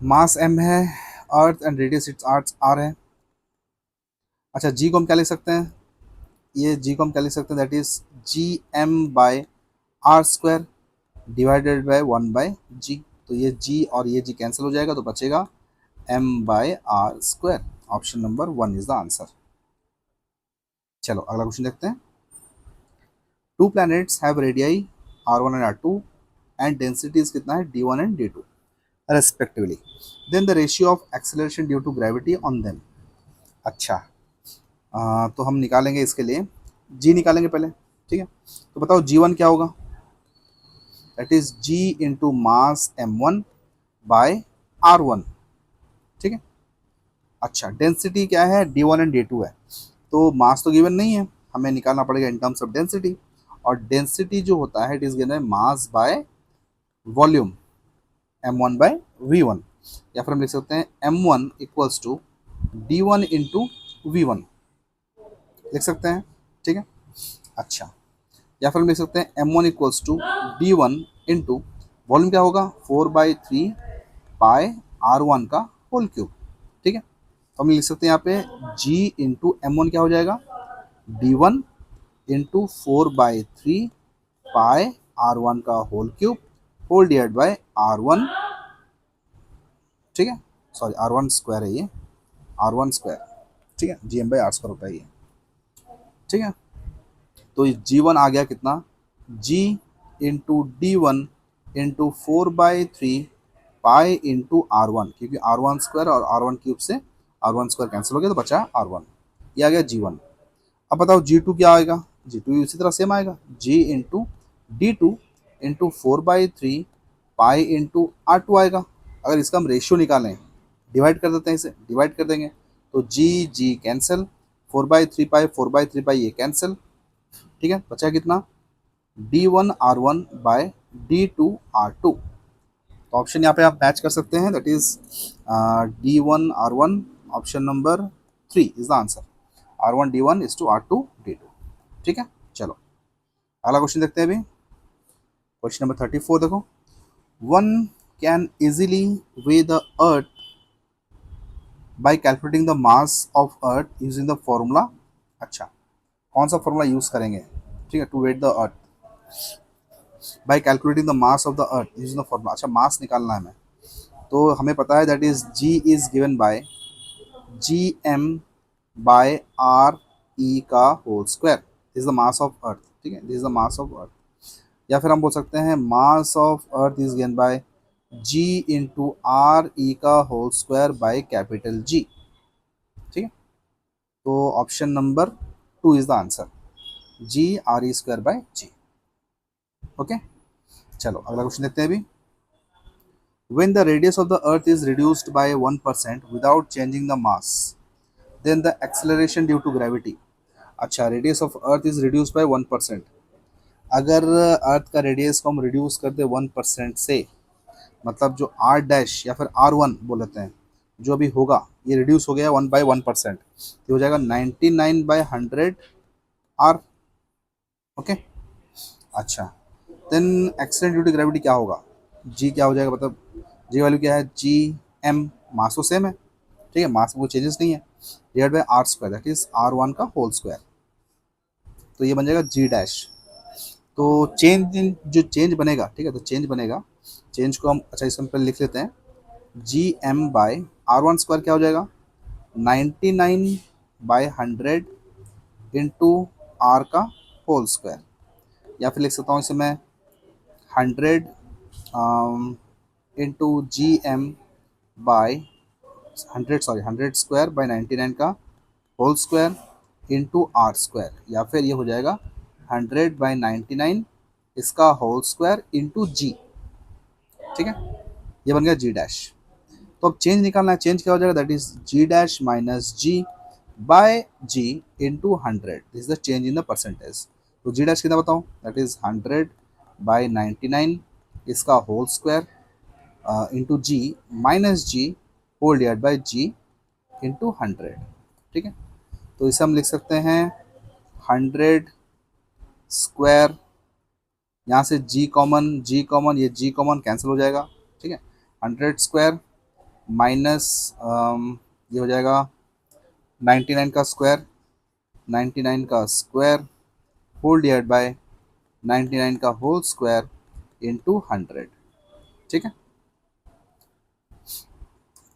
mass m है, earth and radius it's r है। अच्छा g को हम क्या लिख सकते हैं, ये g को हम क्या लिख सकते हैं, that is G M by R square divided by 1 by G. तो ये g और ये g कैंसिल हो जाएगा तो बचेगा m by R square, option number 1 is the answer. चलो अगला क्वेश्चन देखते हैं, two planets have radii r1 and r2 and densities कितना है d1 and d2 respectively, then the ratio of acceleration due to gravity on them. अच्छा तो हम निकालेंगे इसके लिए g निकालेंगे पहले, ठीक है। तो बताओ g1 क्या होगा, that is g into mass m1 by r1, ठीक है। अच्छा डेंसिटी क्या है, d1 एंड d2 है, तो मास तो गिवन नहीं है, हमें निकालना पड़ेगा इन टर्म्स ऑफ डेंसिटी, और डेंसिटी जो होता है it is given mass by volume m1 by v1, या फिर हम लिख सकते हैं m1 equals to D1 into V1 लिख सकते हैं, ठीक है। अच्छा, या फिर हम लिख सकते हैं M1 equals to D1 into volume क्या होगा 4/3 पाई R1 का होल क्यूब, ठीक है। तो हम लिख सकते हैं यहाँ पे G इंटू M1 क्या हो जाएगा D1 इंटू 4/3 पाई R1 का whole cube whole divide by R1, ठीक है, सॉरी R1 स्क्वायर है ये, R1 स्क्वायर, ठीक है, GM/R² होता है ये, ठीक है। तो G1 आ गया कितना G into D1 into 4/3 pi into R1, क्योंकि R1 स्क्वायर और R1 क्यूब से R1 स्क्वायर कैंसिल हो गया तो बचा R1, ये आ गया G1। अब बताओ G2 क्या आएगा, G2 इसी तरह सेम आएगा G into D2 into 4/3 pi into R2 आएगा। अगर इसका हम रेशियो निकालें, डिवाइड कर देते हैं, इसे डिवाइड कर देंगे तो G कैंसिल, 4/3 पाई ये कैंसिल, ठीक है, बचा कितना D1 R1 bye D2 R2। तो ऑप्शन यहाँ पे आप मैच कर सकते हैं, दैट इज D1 R1, option number 3 is the answer. R1 D1 is to R2 D2, ठीक है। चलो अगला क्वेश्चन देखते हैं अभी, क्वेश्चन नंबर 34 देखो, one can easily weigh the earth by calculating the mass of earth using the formula. अच्छा, कौन सा फॉर्मूला यूज करेंगे, ठीक है, to weight the earth by calculating the mass of the earth using the formula. अच्छा, मास निकालना है हमें, तो हमें पता है that is G is given by GM/RE का whole square, this is the mass of earth, ठीक है, this is the mass of earth. या फिर हम बोल सकते हैं mass of earth is given by G into RE का whole square by capital G, ठीक है। तो option number 2 is the answer, GRE² by G, okay. चलो अगला क्वेश्चन देखते हैं अभी, when the radius of the earth is reduced by 1% without changing the mass, then the acceleration due to gravity। अच्छा, radius of earth is reduce by 1%, अगर अर्थ का रेडियस को हम रिड्यूस कर दे 1% से, मतलब जो R डैश या फिर R1 बोल लेते हैं, जो अभी होगा ये रिड्यूस हो गया 1/1%, तो हो जाएगा 99/100 R, ओके। अच्छा, then accident due to gravity क्या होगा, जी क्या हो जाएगा, मतलब जी वैल्यू क्या है, GM, मास तो सेम है, ठीक है, मास में कोई चेंजेस नहीं है, divide bye R² that is R1 का होल स्क्वायर, तो ये बन जाएगा G डैश। तो चेंज, जो चेंज बनेगा, ठीक है, तो चेंज बनेगा, चेंज को हम अच्छा इसमें पहले लिख लेते हैं, GM/R1² क्या हो जाएगा 99/100 इंटू R का होल स्क्वायर, या फिर लिख सकता हूँ इसे मैं 100 इंटू GM/100 का होल स्क्वायर इंटू R², या फिर ये हो जाएगा 100/99 इसका होल स्क्वायर इंटू G, ठीक है, ये बन गया G डैश। तो अब चेंज निकालना है, चेंज क्या हो जाएगा, that is G dash minus G by G into 100, this is the change in the percentage. तो G डैश कितना बताओ, दैट इज 100/99 इसका whole square into G minus G whole divide by G into 100, ठीक है। तो इसे हम लिख सकते हैं 100 स्क्वायर, यहाँ से G कॉमन, G कॉमन, ये G कॉमन कैंसिल हो जाएगा, ठीक है, 100 स्क्वायर माइनस ये हो जाएगा 99 का स्क्वायर, 99 का स्क्वायर होल डिवाइड बाय 99 का होल स्क्वायर इंटू 100, ठीक है।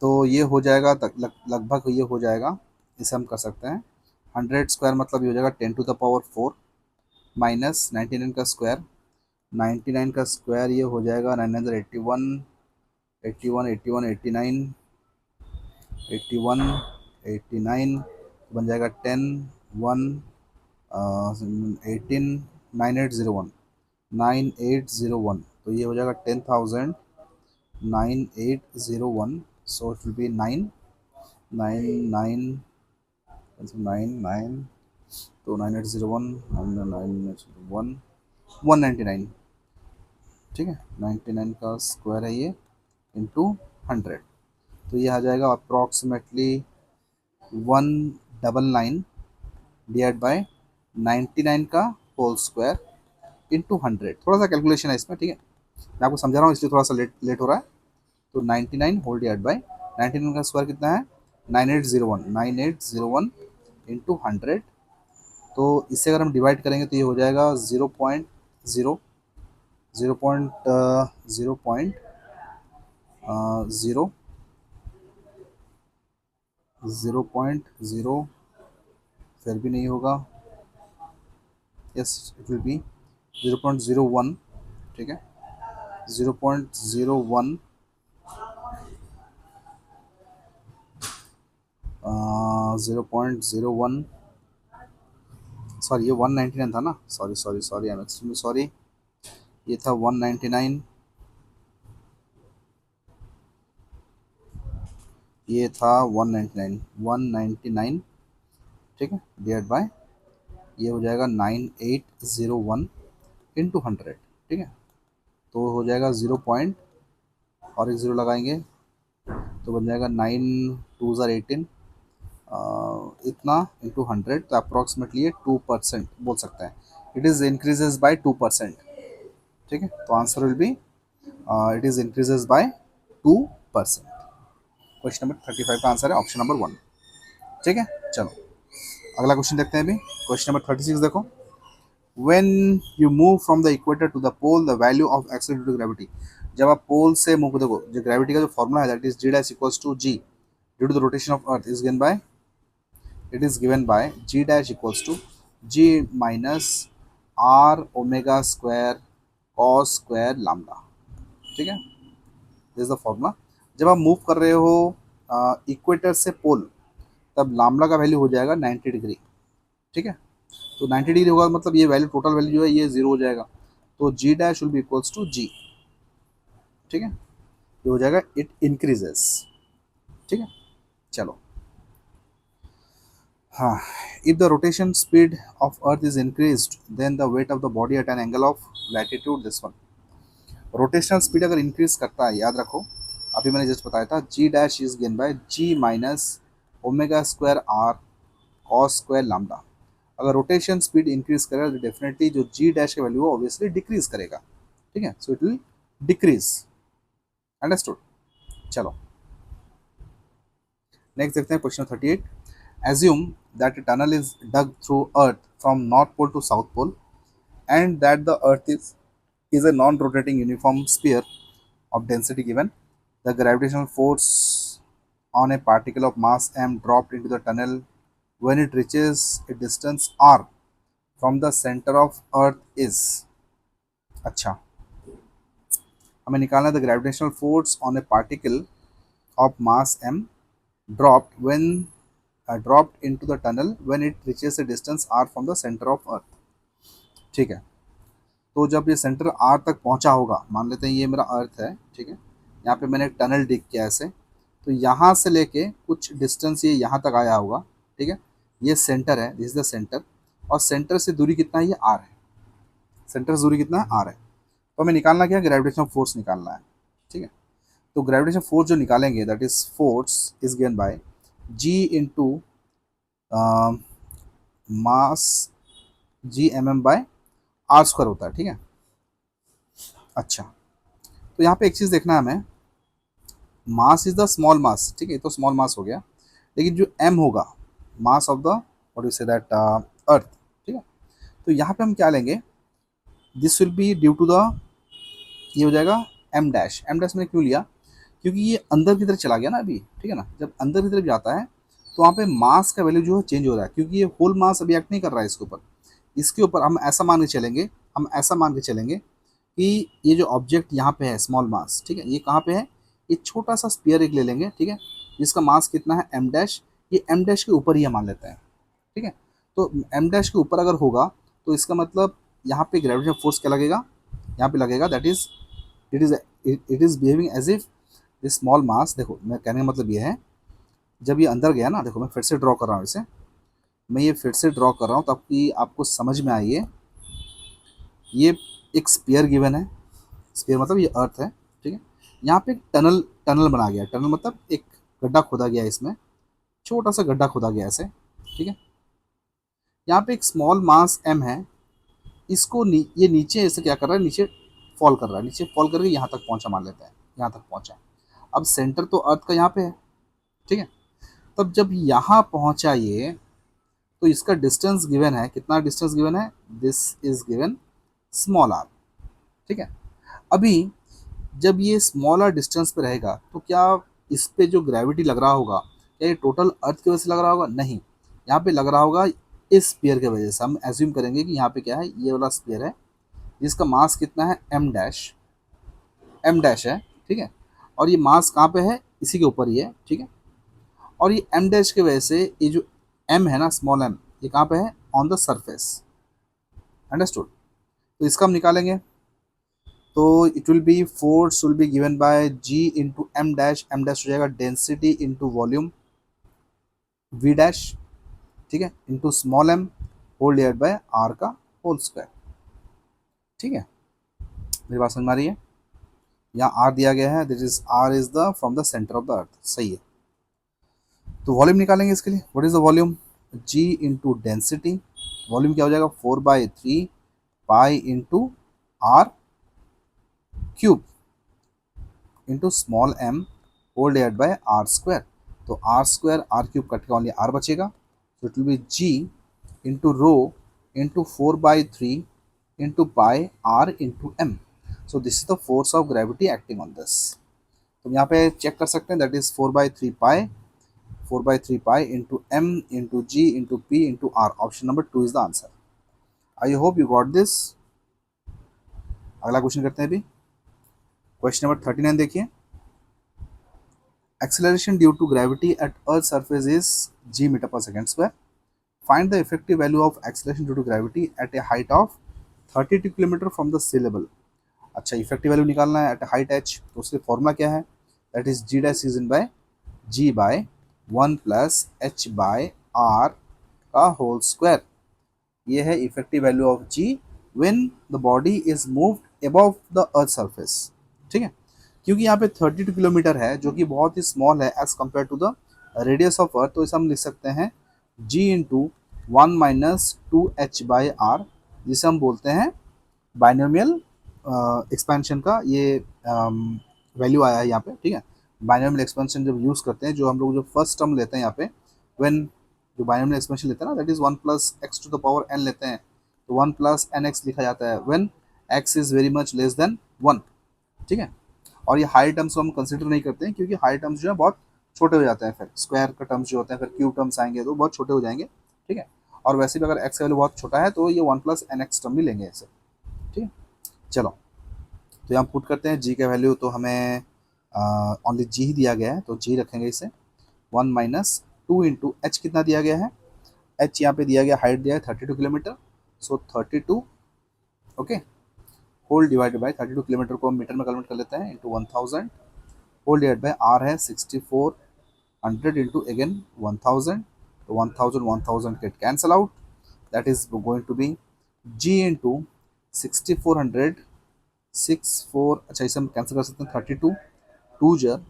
तो ये हो जाएगा लगभग ये हो जाएगा, इसे हम कर सकते हैं 100 स्क्वायर मतलब ये हो जाएगा 10⁴ माइनस 99 का स्क्वायर, 99 का स्क्वायर ये हो जाएगा 981, 81, 81, 89, 81, 89 बन जाएगा 10, 1, 18, 9801, 9801, तो ये हो जाएगा 10,000, 9801, सो इट विल बी 9, 9, 9, 9, 9, तो 9801, 901, 199, ठीक है, 99 का स्क्वायर है ये इंटू 100, तो ये आ जाएगा अप्रॉक्सीमेटली 199 डिवाइड बाय 99 का होल स्क्वायर इंटू 100। थोड़ा सा कैलकुलेशन है इसमें, ठीक है, मैं आपको समझा रहा हूँ इसलिए थोड़ा सा लेट लेट हो रहा है। तो 99 होल डिवाइड बाय 99 का स्क्वायर कितना है, 9801 इंटू 100। तो इससे अगर हम डिवाइड करेंगे तो ये हो जाएगा 0.0 0.0 0.0, फिर भी नहीं होगा, यस इट विल बी 0.01, ठीक है, 0.01, 0.01, सॉरी ये 199 था ना, sorry sorry sorry, I am extremely sorry, ये था 199, ये था 199, 199, ठीक है, डिवाइड बाय ये हो जाएगा 9801 इंटू 100, ठीक है, तो हो जाएगा 0 पॉइंट और एक ज़ीरो लगाएंगे तो बन जाएगा 9 2 18, इतना इंटू 100, तो अप्रॉक्सीमेटली ये 2% बोल सकते हैं, इट इज़ इंक्रीजेज बाय 2%, ठीक है, तो answer will B it is increases by 2%। Question number 35 का आंसर है ऑप्शन नंबर 1, ठीक है। चलो अगला क्वेश्चन देखते हैं अभी, क्वेश्चन नंबर 36 देखो, when you move from the equator to the pole the value of acceleration due to gravity। जब आप पोल से मूव, देखो जो ग्रेविटी का जो फॉर्मूला है that is g dash equals to g due to the rotation of earth is given by, it is given by g dash equals to g minus r omega square cos square lambda, ठीक है, दिस इज द फॉर्मूला। जब आप मूव कर रहे हो इक्वेटर से पोल तब लामड़ा का वैल्यू हो जाएगा 90 डिग्री, ठीक है, तो 90 डिग्री होगा मतलब ये वैल्यू टोटल वैल्यू जो है ये जीरो हो जाएगा, तो G dash will be equals to G, ठीक है, ये हो जाएगा इट इंक्रीजेस, ठीक है। चलो हाँ, if the rotation speed of earth is increased then the weight of the body at an angle of latitude, this one. Rotational speed अगर इंक्रीज करता है, याद रखो अभी मैंने जस्ट बताया था G dash is gain by G minus omega square R cos square lambda. अगर रोटेशन स्पीड इंक्रीज करेगा तो डेफिनेटली जो जी डैश का वैल्यू है ऑब्वियसली डिक्रीज करेगा, ठीक है, सो इट विल डिक्रीज, अंडरस्टूड। चलो नेक्स्ट देखते हैं question 38, assume that a tunnel is dug through earth from north pole to south pole and that the earth is a non-rotating uniform sphere of density given, the gravitational force on a particle of mass m dropped into the tunnel when it reaches a distance r from the center of earth is। अच्छा, हमें निकालना है the gravitational force on A particle of mass m dropped when dropped into the tunnel when it reaches a distance r from the center of earth, ठीक है, तो जब ये सेंटर r तक पहुंचा होगा, मान लेते हैं ये मेरा अर्थ है, ठीक है, यहाँ पे मैंने एक टनल डिग किया ऐसे, तो यहाँ से लेके कुछ डिस्टेंस ये यहाँ तक आया होगा, ठीक है, ये सेंटर है, दिस इज द सेंटर, और सेंटर से दूरी कितना है, ये r है, सेंटर से दूरी कितना है, r है, तो हमें निकालना क्या है, ग्रेविटेशनल फोर्स निकालना है, ठीक है, तो ग्रेविटेशनल फोर्स जो निकालेंगे that is force is given by g into mass G M M by R square होता है, ठीक है। अच्छा, तो यहाँ पे एक चीज़ देखना है हमें, mass is the small mass, ठीक है, तो स्मॉल मास हो गया, लेकिन जो एम होगा mass of the what you say that earth, ठीक है, तो यहाँ पे हम क्या लेंगे, this will be due to the, ये हो जाएगा एम डैश, एम डैश मैंने क्यों लिया, क्योंकि ये अंदर की तरफ चला गया ना अभी, ठीक है ना, जब अंदर की तरफ जाता है तो वहाँ पे मास का वैल्यू जो है चेंज हो रहा है, क्योंकि ये होल मास अभी एक्ट नहीं कर रहा है इसके ऊपर, इसके ऊपर हम ऐसा मान के चलेंगे, हम ऐसा मान के चलेंगे कि ये जो ऑब्जेक्ट यहाँ पे है स्मॉल मास, ठीक है, ये कहाँ पे है, ये छोटा सा स्पीयर एक ले लेंगे, ठीक है, जिसका मास कितना है एम डैश, ये एम डैश के ऊपर ही हम मान लेते हैं, ठीक है, तो एम डैश के ऊपर अगर होगा तो इसका मतलब यहाँ पे ग्रेविटेशनल फोर्स क्या लगेगा, यहाँ पे लगेगा that is it is behaving as if this small mass, देखो मैं कहने का मतलब ये है, जब ये अंदर गया ना, देखो मैं फिर से ड्रॉ कर रहा हूँ इसे, मैं ये फिर से ड्रॉ कर रहा हूँ ताकि आपको समझ में आइए, ये एक स्पीयर गिवन है, स्पीयर मतलब ये अर्थ है, ठीक है, यहाँ पे एक टनल टनल बना गया, टनल मतलब एक गड्ढा खोदा गया इसमें, छोटा सा गड्ढा खोदा गया ऐसे, ठीक है। यहाँ पे एक स्मॉल मास m है, इसको ये नीचे ऐसे क्या कर रहा है, नीचे फॉल कर रहा है, नीचे फॉल करके यहाँ तक पहुँचा, मान लेते हैं यहाँ तक पहुँचा। अब सेंटर तो अर्थ का यहाँ पे है, ठीक है। तब जब यहाँ पहुँचा ये, तो इसका डिस्टेंस गिवन है, कितना डिस्टेंस गिवन है, this is given small r, ठीक है। अभी जब ये स्मॉलर डिस्टेंस पे रहेगा तो क्या इस पे जो ग्रेविटी लग रहा होगा, क्या ये टोटल अर्थ की वजह से लग रहा होगा, नहीं, यहाँ पे लग रहा होगा इस स्पीयर की वजह से। हम एज्यूम करेंगे कि यहाँ पे क्या है, ये वाला स्पीयर है जिसका मास कितना है, एम डैश है, ठीक है। और ये मास कहाँ पे है, इसी के ऊपर ही है, ठीक है। और ये एम डैश की वजह से ये जो एम है ना, स्मॉल एम, ये कहाँ पे है, ऑन द सरफेस, अंडरस्टूड। तो इसका हम निकालेंगे, तो it will be force will be given by G into M dash हो जाएगा density into volume V dash, ठीक है, into small M whole divide by R का होल स्क्वायर, ठीक है। मेरी बात समझ में आ रही है। यहाँ आर दिया गया है, this is R is the from the centre of the earth, सही है। तो वॉल्यूम निकालेंगे इसके लिए, what is the volume, G into density, volume क्या हो जाएगा, 4/3 pi into R cube into small M whole divide by R square. तो R square R cube cut के ओनली आर बचेगा, तो it will be ji into rho into 4/3 into pi R into M. So this is the force of gravity acting on this. तो यहाँ पे चेक कर सकते हैं, that is 4/3 pi into M into G into P into R. Option number 2 is the answer. I hope you got this. अगला क्वेश्चन करते हैं अभी, क्वेश्चन नंबर 39 देखिए। Acceleration due to gravity at Earth's surface is g meter per second square. Find the effective value of acceleration due to gravity at a height of 32 kilometre from the sea level. अच्छा, इफेक्टिव वैल्यू निकालना है एट हाइट h, तो उसके फॉर्मूला क्या है, that is ji dash is in by g by 1 plus H by R का होल स्क्वायर। ये है effective value of g when the body is moved above the earth surface, ठीक है। क्योंकि यहाँ पे 32 किलोमीटर है जो कि बहुत ही स्मॉल है as compare to the radius of earth, तो इसे हम लिख सकते हैं जी इंटू 1-2h बाई आर, जिसे हम बोलते हैं बाइनोमियल एक्सपेंशन का ये वैल्यू आया है यहाँ पे, ठीक है। बाइनोमियल एक्सपेंशन जब यूज़ करते हैं, जो हम लोग जो फर्स्ट टर्म लेते हैं यहाँ पे, व्हेन जो बाइनोमियल एक्सपेंशन लेते हैं ना, that is 1 plus x to the power n लेते हैं, तो 1 प्लस एन एक्स लिखा जाता है when x is very much less than 1, ठीक है। और ये हाई टर्म्स को हम कंसिडर नहीं करते हैं, क्योंकि हाई टर्म्स जो है बहुत छोटे हो जाते हैं, फिर स्क्वायर का टर्म्स जो होते हैं, फिर क्यूब टर्म्स आएंगे तो बहुत छोटे हो जाएंगे, ठीक है। और वैसे भी अगर एक्स का वैल्यू बहुत छोटा है तो ये 1 प्लस एन एक्स टर्म भी लेंगे ऐसे, ठीक है। चलो, तो यहाँ पुट करते हैं जी का वैल्यू, तो हमें ओनली जी ही दिया गया है, तो जी रखेंगे इसे 1 माइनस 2 इंटू एच कितना दिया गया है, एच यहाँ पे दिया गया, हाइट दिया है 32 kilometre, so 32 okay whole divided by 32 kilometre को हम मीटर में कन्वर्ट कर लेते हैं into 1000 whole divide by R है 6400 इंटू अगेन 1000, तो 1000 get cancel out, that is going to be ji into 6400 64, अच्छा इसे हम कैंसिल कर सकते हैं, 32 2 जर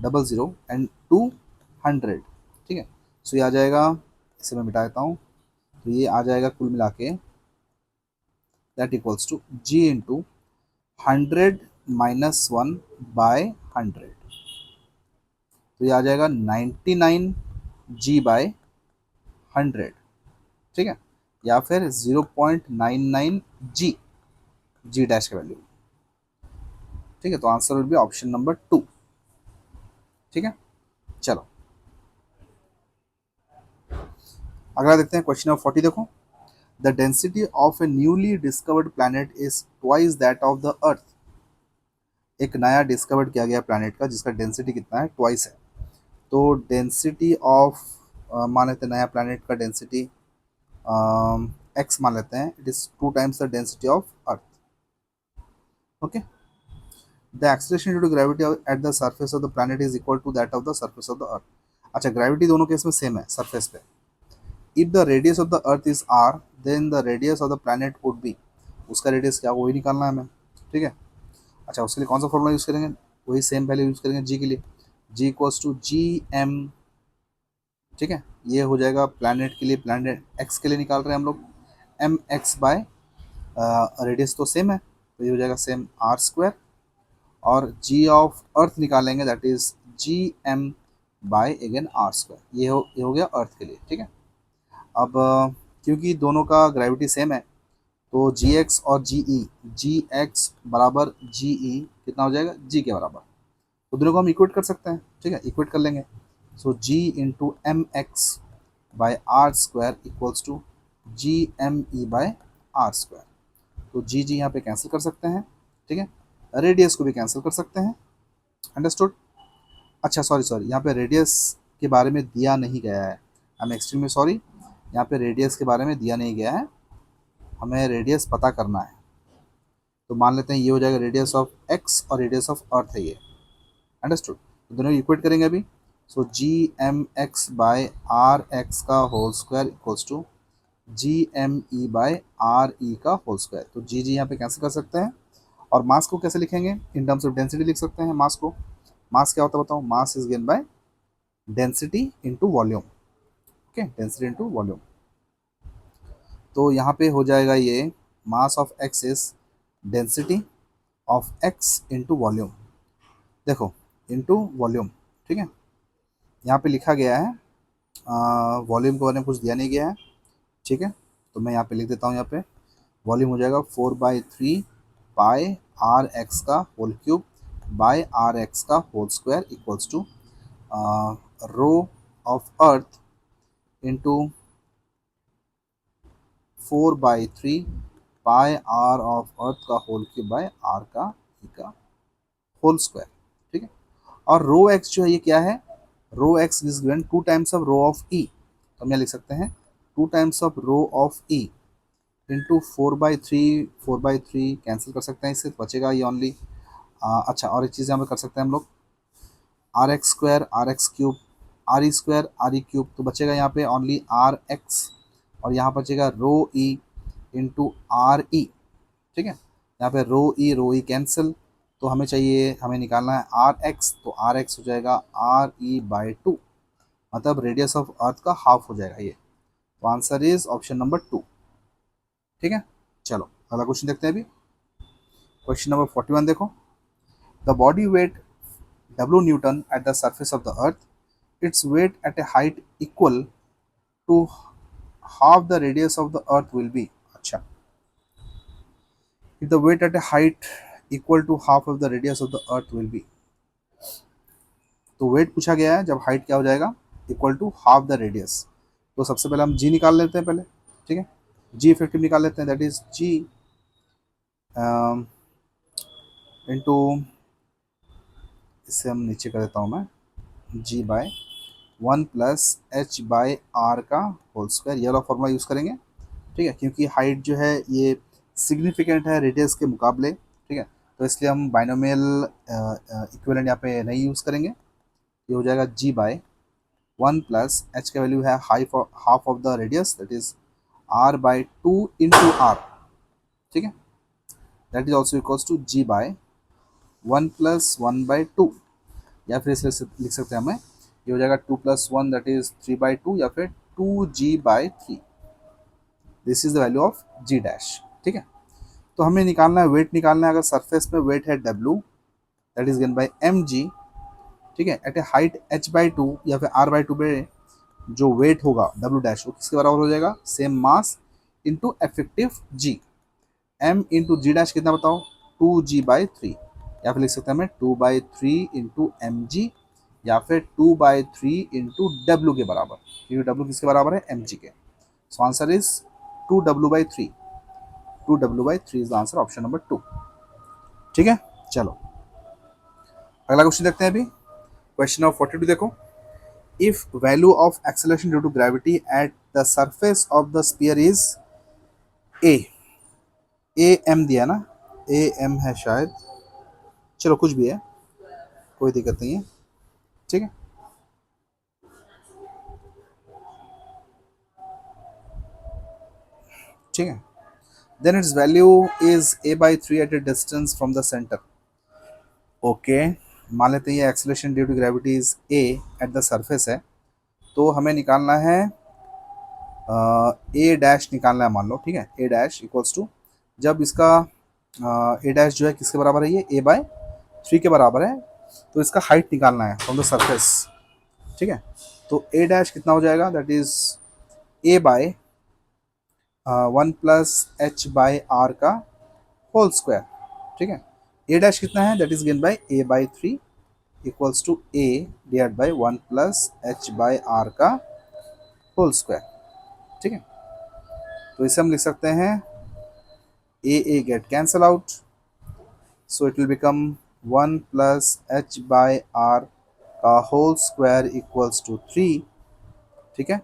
00 एंड 200, ठीक है। सो ये आ जाएगा, इसे मैं मिटा देता हूँ, तो ये आ जाएगा कुल मिला के that equals to ji into 100-1/100, तो ये आ जाएगा 99 जी बाय 100, ठीक है, या फिर 0.99 जी, जी डैश का वैल्यू, ठीक है। तो answer will be option number 2, ठीक है। चलो अगला देखते हैं, क्वेश्चन नंबर 40 देखो। The density of A newly discovered planet is twice that of the अर्थ। एक नया डिस्कवर्ड किया गया प्लैनेट का जिसका डेंसिटी कितना है, ट्वाइस है। तो डेंसिटी ऑफ मान लेते हैं नया प्लैनेट का डेंसिटी एक्स मान लेते हैं, it is 2 times the density of earth, okay. The acceleration due to gravity at the surface of the planet is equal to that of the surface of the earth. अच्छा, ग्रेविटी दोनों केस में सेम है सरफेस पे। If the radius of the earth is R then the radius of the planet would be, उसका रेडियस क्या वही निकालना है हमें, ठीक है। अच्छा, उसके लिए कौन सा फॉर्मूला यूज़ करेंगे, वही सेम वैल्यू यूज़ करेंगे जी के लिए, G equals to G M ठीक है, ये हो जाएगा प्लैनेट के लिए, प्लैनेट एक्स के लिए निकाल रहे हैं हम लोग, एम एक्स बाय रेडियस तो सेम है, तो ये हो जाएगा सेम आर स्क्वायर, और जी ऑफ अर्थ निकालेंगे that is G M by again R square. ये हो गया अर्थ के लिए। ठीक है, अब क्योंकि दोनों का ग्रेविटी सेम है, तो जी एक्स और जी एक्स बराबर जी ई कितना हो जाएगा, जी के बराबर, तो दोनों को हम इक्वेट कर सकते हैं। ठीक है, इक्वेट कर लेंगे, so G into M X by R square equals to G M E by R square. तो जी यहाँ पे कैंसिल कर सकते हैं। ठीक है, रेडियस को भी कैंसिल कर सकते हैं। अंडरस्टूड। अच्छा सॉरी सॉरी, यहाँ पे रेडियस के बारे में दिया नहीं गया है, आई एम एक्सट्रीमली सॉरी, यहाँ पे रेडियस के बारे में दिया नहीं गया है, हमें रेडियस पता करना है। तो मान लेते हैं ये हो जाएगा रेडियस ऑफ एक्स और रेडियस ऑफ अर्थ है ये। अंडरस्टूड, तो दोनों इक्वेट करेंगे अभी। So G M X by R X का whole square equals to G M E by R E का होल स्क्वायर। तो जी यहाँ पे कैंसिल कर सकते हैं। और मास को कैसे लिखेंगे, इन टर्म्स ऑफ डेंसिटी लिख सकते हैं मास को। मास क्या होता है बताओ, मास is given by density into volume. Okay, density into volume. तो यहाँ पे हो जाएगा ये mass of X is density of x into volume. देखो, इनटू वॉल्यूम। ठीक है, यहाँ पे लिखा गया है, वॉल्यूम के बारे में कुछ दिया नहीं गया है। ठीक है, तो मैं यहाँ पे लिख देता हूँ, यहाँ पे वॉल्यूम हो जाएगा 4/3 पाई आर एक्स का whole cube by R X का whole square equals to rho of earth into 4/3 pi R of earth का होल क्यूब बाय आर का ई का होल स्क्वायर। ठीक है, और रो एक्स जो है ये क्या है, rho X is given 2 times of rho of E, तो हम यहाँ लिख सकते हैं 2 times of rho of E into 4/3 cancel कर सकते हैं, इससे बचेगा ये ओनली। अच्छा, और एक चीज़ यहाँ पे कर सकते हैं हम लोग, R x square R x cube R e square R e cube, तो बचेगा यहाँ पे ओनली आर एक्स, और यहाँ बचेगा रो ई इंटू आर ई। ठीक है, यहाँ पे रो ई कैंसिल, तो हमें चाहिए, हमें निकालना है आर एक्स, तो आर एक्स हो जाएगा आर ई बाई 2, मतलब रेडियस ऑफ अर्थ का हाफ हो जाएगा ये। तो आंसर इज ऑप्शन नंबर 2। ठीक है, चलो अगला क्वेश्चन देखते हैं अभी। क्वेश्चन नंबर 41 देखो, the body weight W Newton at the surface of the earth, its weight at a height equal to half the radius of the earth will be। अच्छा, if the weight at a height equal to half of the radius of the earth will be, तो वेट पूछा गया है जब हाइट क्या हो जाएगा, equal to half the radius. तो सबसे पहले हम जी निकाल लेते हैं पहले। ठीक है, जी इफेक्टिव निकाल लेते हैं, दैट इज जी इंटू, इससे हम नीचे कर देता हूँ मैं, G by 1 plus H by R का होल स्क्वायर, ये वाला फॉर्मूला यूज़ करेंगे। ठीक है, क्योंकि हाइट जो है ये सिग्निफिकेंट है रेडियस के मुकाबले। ठीक है, तो इसलिए हम बाइनोमियल इक्विवेलेंट यहाँ पे नहीं यूज़ करेंगे। ये हो जाएगा जी बाय 1 प्लस एच का वैल्यू है half of the radius, that is R by 2 into R. ठीक है, that is also equals to ji by 1 plus 1/2, या फिर इसे लिख सकते हैं हमें, ये हो जाएगा 2 प्लस 1 दैट इज 3/2, या फिर 2g/3। This is the value of g dash. ठीक है, तो हमें निकालना है, वेट निकालना है। अगर सरफेस में वेट है W, that is given bye mg। ठीक है, एट ए हाइट h/2 या फिर r/2 पे जो वेट होगा W डैश, वो किसके बराबर हो जाएगा, सेम मास इंटू इफेक्टिव जी। m इंटू जी डैश कितना बताओ, 2g/3, या फिर लिख सकते हैं हमें 2/3 इंटू एम जी, या फिर 2/3 इंटू डब्ल्यू के बराबर, क्योंकि डब्ल्यू किसके बराबर है, एम जी के। सो answer is 2w/3, 2w/3 is the answer, option number 2। ठीक है, चलो अगला क्वेश्चन देखते हैं अभी। क्वेश्चन नंबर 42 देखो, if value of acceleration due to gravity at the surface of the sphere is a, a m दिया ना, ए एम है शायद, चलो कुछ भी है, कोई दिक्कत नहीं है। ठीक है, ठीक है, then its value is a/3 at a distance from the centre. Okay, मान लेते हैं ये acceleration due to gravity is a at the surface है, तो हमें निकालना है ए डैश निकालना है, मान लो, ठीक है। ए डैश इक्वल्स टू, जब इसका ए डैश जो है किसके बराबर है, ये ए बाय 3 के बराबर है, तो इसका हाइट निकालना है फ्रॉम द सरफेस, ठीक है। तो ए डैश कितना हो जाएगा, that is A by 1 plus H by R का होल स्क्वायर, ठीक है। ए डैश कितना है, that is given by A by 3 equals to A divide by 1 plus H by R का होल स्क्वायर, ठीक है। तो इसे हम लिख सकते हैं A get cancel out, so it will become 1 plus H by R का होल स्क्वायर इक्वल्स टू 3, ठीक है,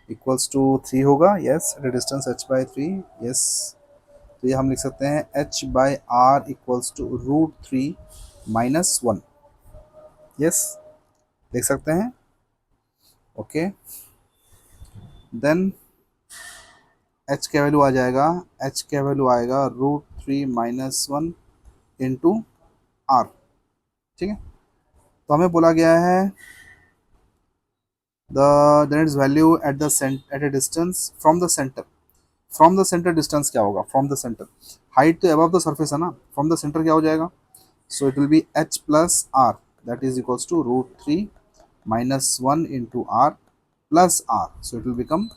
इक्वल्स टू 3 होगा, yes, at distance h by 3, yes. तो ये हम लिख सकते हैं h by R equals to √3 minus 1, yes, लिख सकते हैं, ओके। देन h का वैल्यू आ जाएगा, h का वैल्यू आएगा √3 माइनस 1 इंटू आर, ठीक है। तो हमें बोला गया है then its value at the at a distance from the center, from the centre distance क्या होगा, फ्रॉम द सेंटर, हाइट तो अबव द सरफेस है ना, फ्रॉम द सेंटर क्या हो जाएगा, so it will be h plus R, that is equals to √3 minus 1 into R plus R, so it will become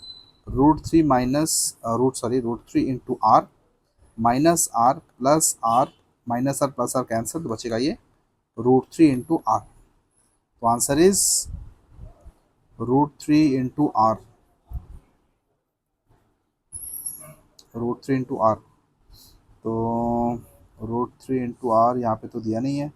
√3 minus √3 into R minus R plus R, minus R plus R cancel, तो बचेगा ये √3 इंटू आर। तो answer is √3 into R, √3 into R. तो √3 इंटू आर यहाँ पे तो दिया नहीं है,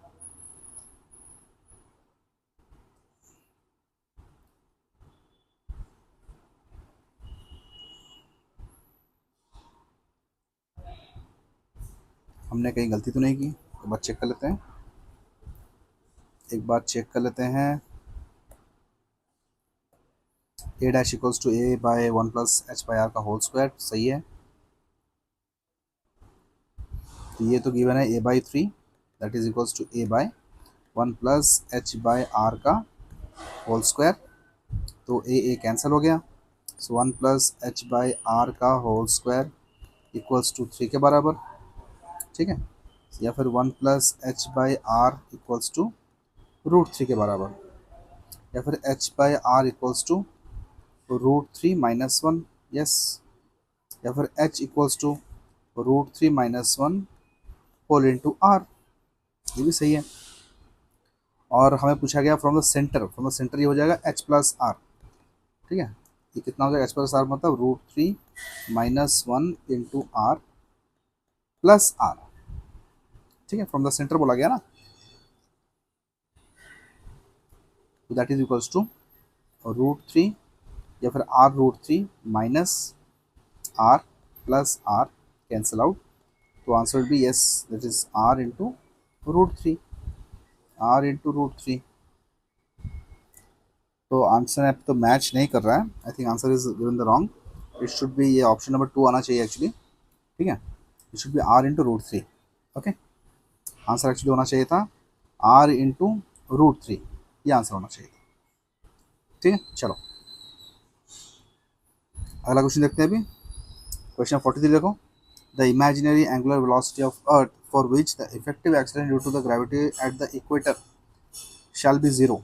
हमने कहीं गलती तो नहीं की, एक बार चेक कर लेते हैं, एक बार चेक कर लेते हैं। A dash equals to A by 1 plus H by R का होल स्क्वायर, सही है। तो ये तो गिवन है A by 3, that is equals to A by 1 plus H by R का होल स्क्वायर, तो ए कैंसिल हो गया, so 1 plus H by R का होल स्क्वायर इक्वल्स टू 3 के बराबर, ठीक है, या फिर 1 plus H by R equals to √3 के बराबर, या फिर h by R equals to √3 minus 1, yes, या फिर h equals to √3 minus 1 whole into R, ये भी सही है। और हमें पूछा गया from the centre, from the centre ये हो जाएगा एच प्लस आर, ठीक है, ये कितना हो जाएगा, एच प्लस आर मतलब √3 minus 1 into R plus R, ठीक है, फ्रॉम द सेंटर बोला गया ना, तो दैट इज इक्वल्स टू √3 या फिर r√3 minus r plus r cancel out, तो answer will be yes, that is r into √3, r into √3। तो आंसर ऐप तो मैच नहीं कर रहा है, I think answer is given the wrong, it should be, ये ऑप्शन नंबर 2 आना चाहिए एक्चुअली, ठीक है, it should be r into √3, okay, answer actually होना चाहिए था r इंटू √3, ये आंसर होना चाहिए था, ठीक है। चलो अगला क्वेश्चन देखते हैं अभी, क्वेश्चन 43 देखो, the imaginary angular velocity of earth for which the effective acceleration due to the gravity at the equator shall be 0,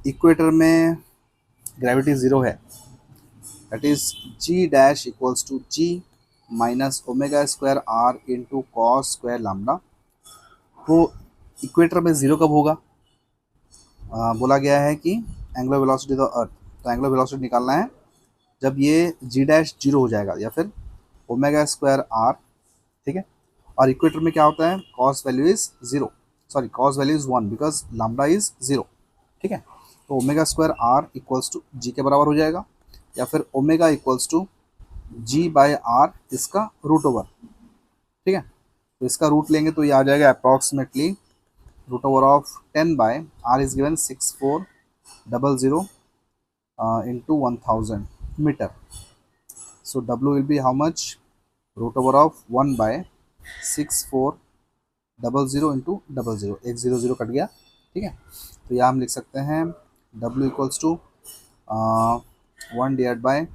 equator में ग्रेविटी 0 है, that is g dash equals to g minus omega square R into cos square lambda. तो इक्वेटर में 0 कब होगा, बोला गया है कि एंगुलर वेलोसिटी ऑफ अर्थ, तो एंगुलर वेलोसिटी निकालना है जब ये g डैश 0 हो जाएगा, या फिर ओमेगा स्क्वायर आर, ठीक है, और इक्वेटर में क्या होता है, cos value is 0, sorry cos value is 1 because lambda is 0, ठीक है। तो omega square R equals to G के बराबर हो जाएगा, या फिर omega equals to ji by R इसका रूट ओवर, ठीक है। तो इसका रूट लेंगे तो ये आ जाएगा approximately root over of 10 by R is given 6400 into 1000 metre, so w will be how much, root over of 1 by 6400 into 00, एक 0 0 कट गया, ठीक है। तो यहाँ हम लिख सकते हैं W इक्वल्स टू 1 /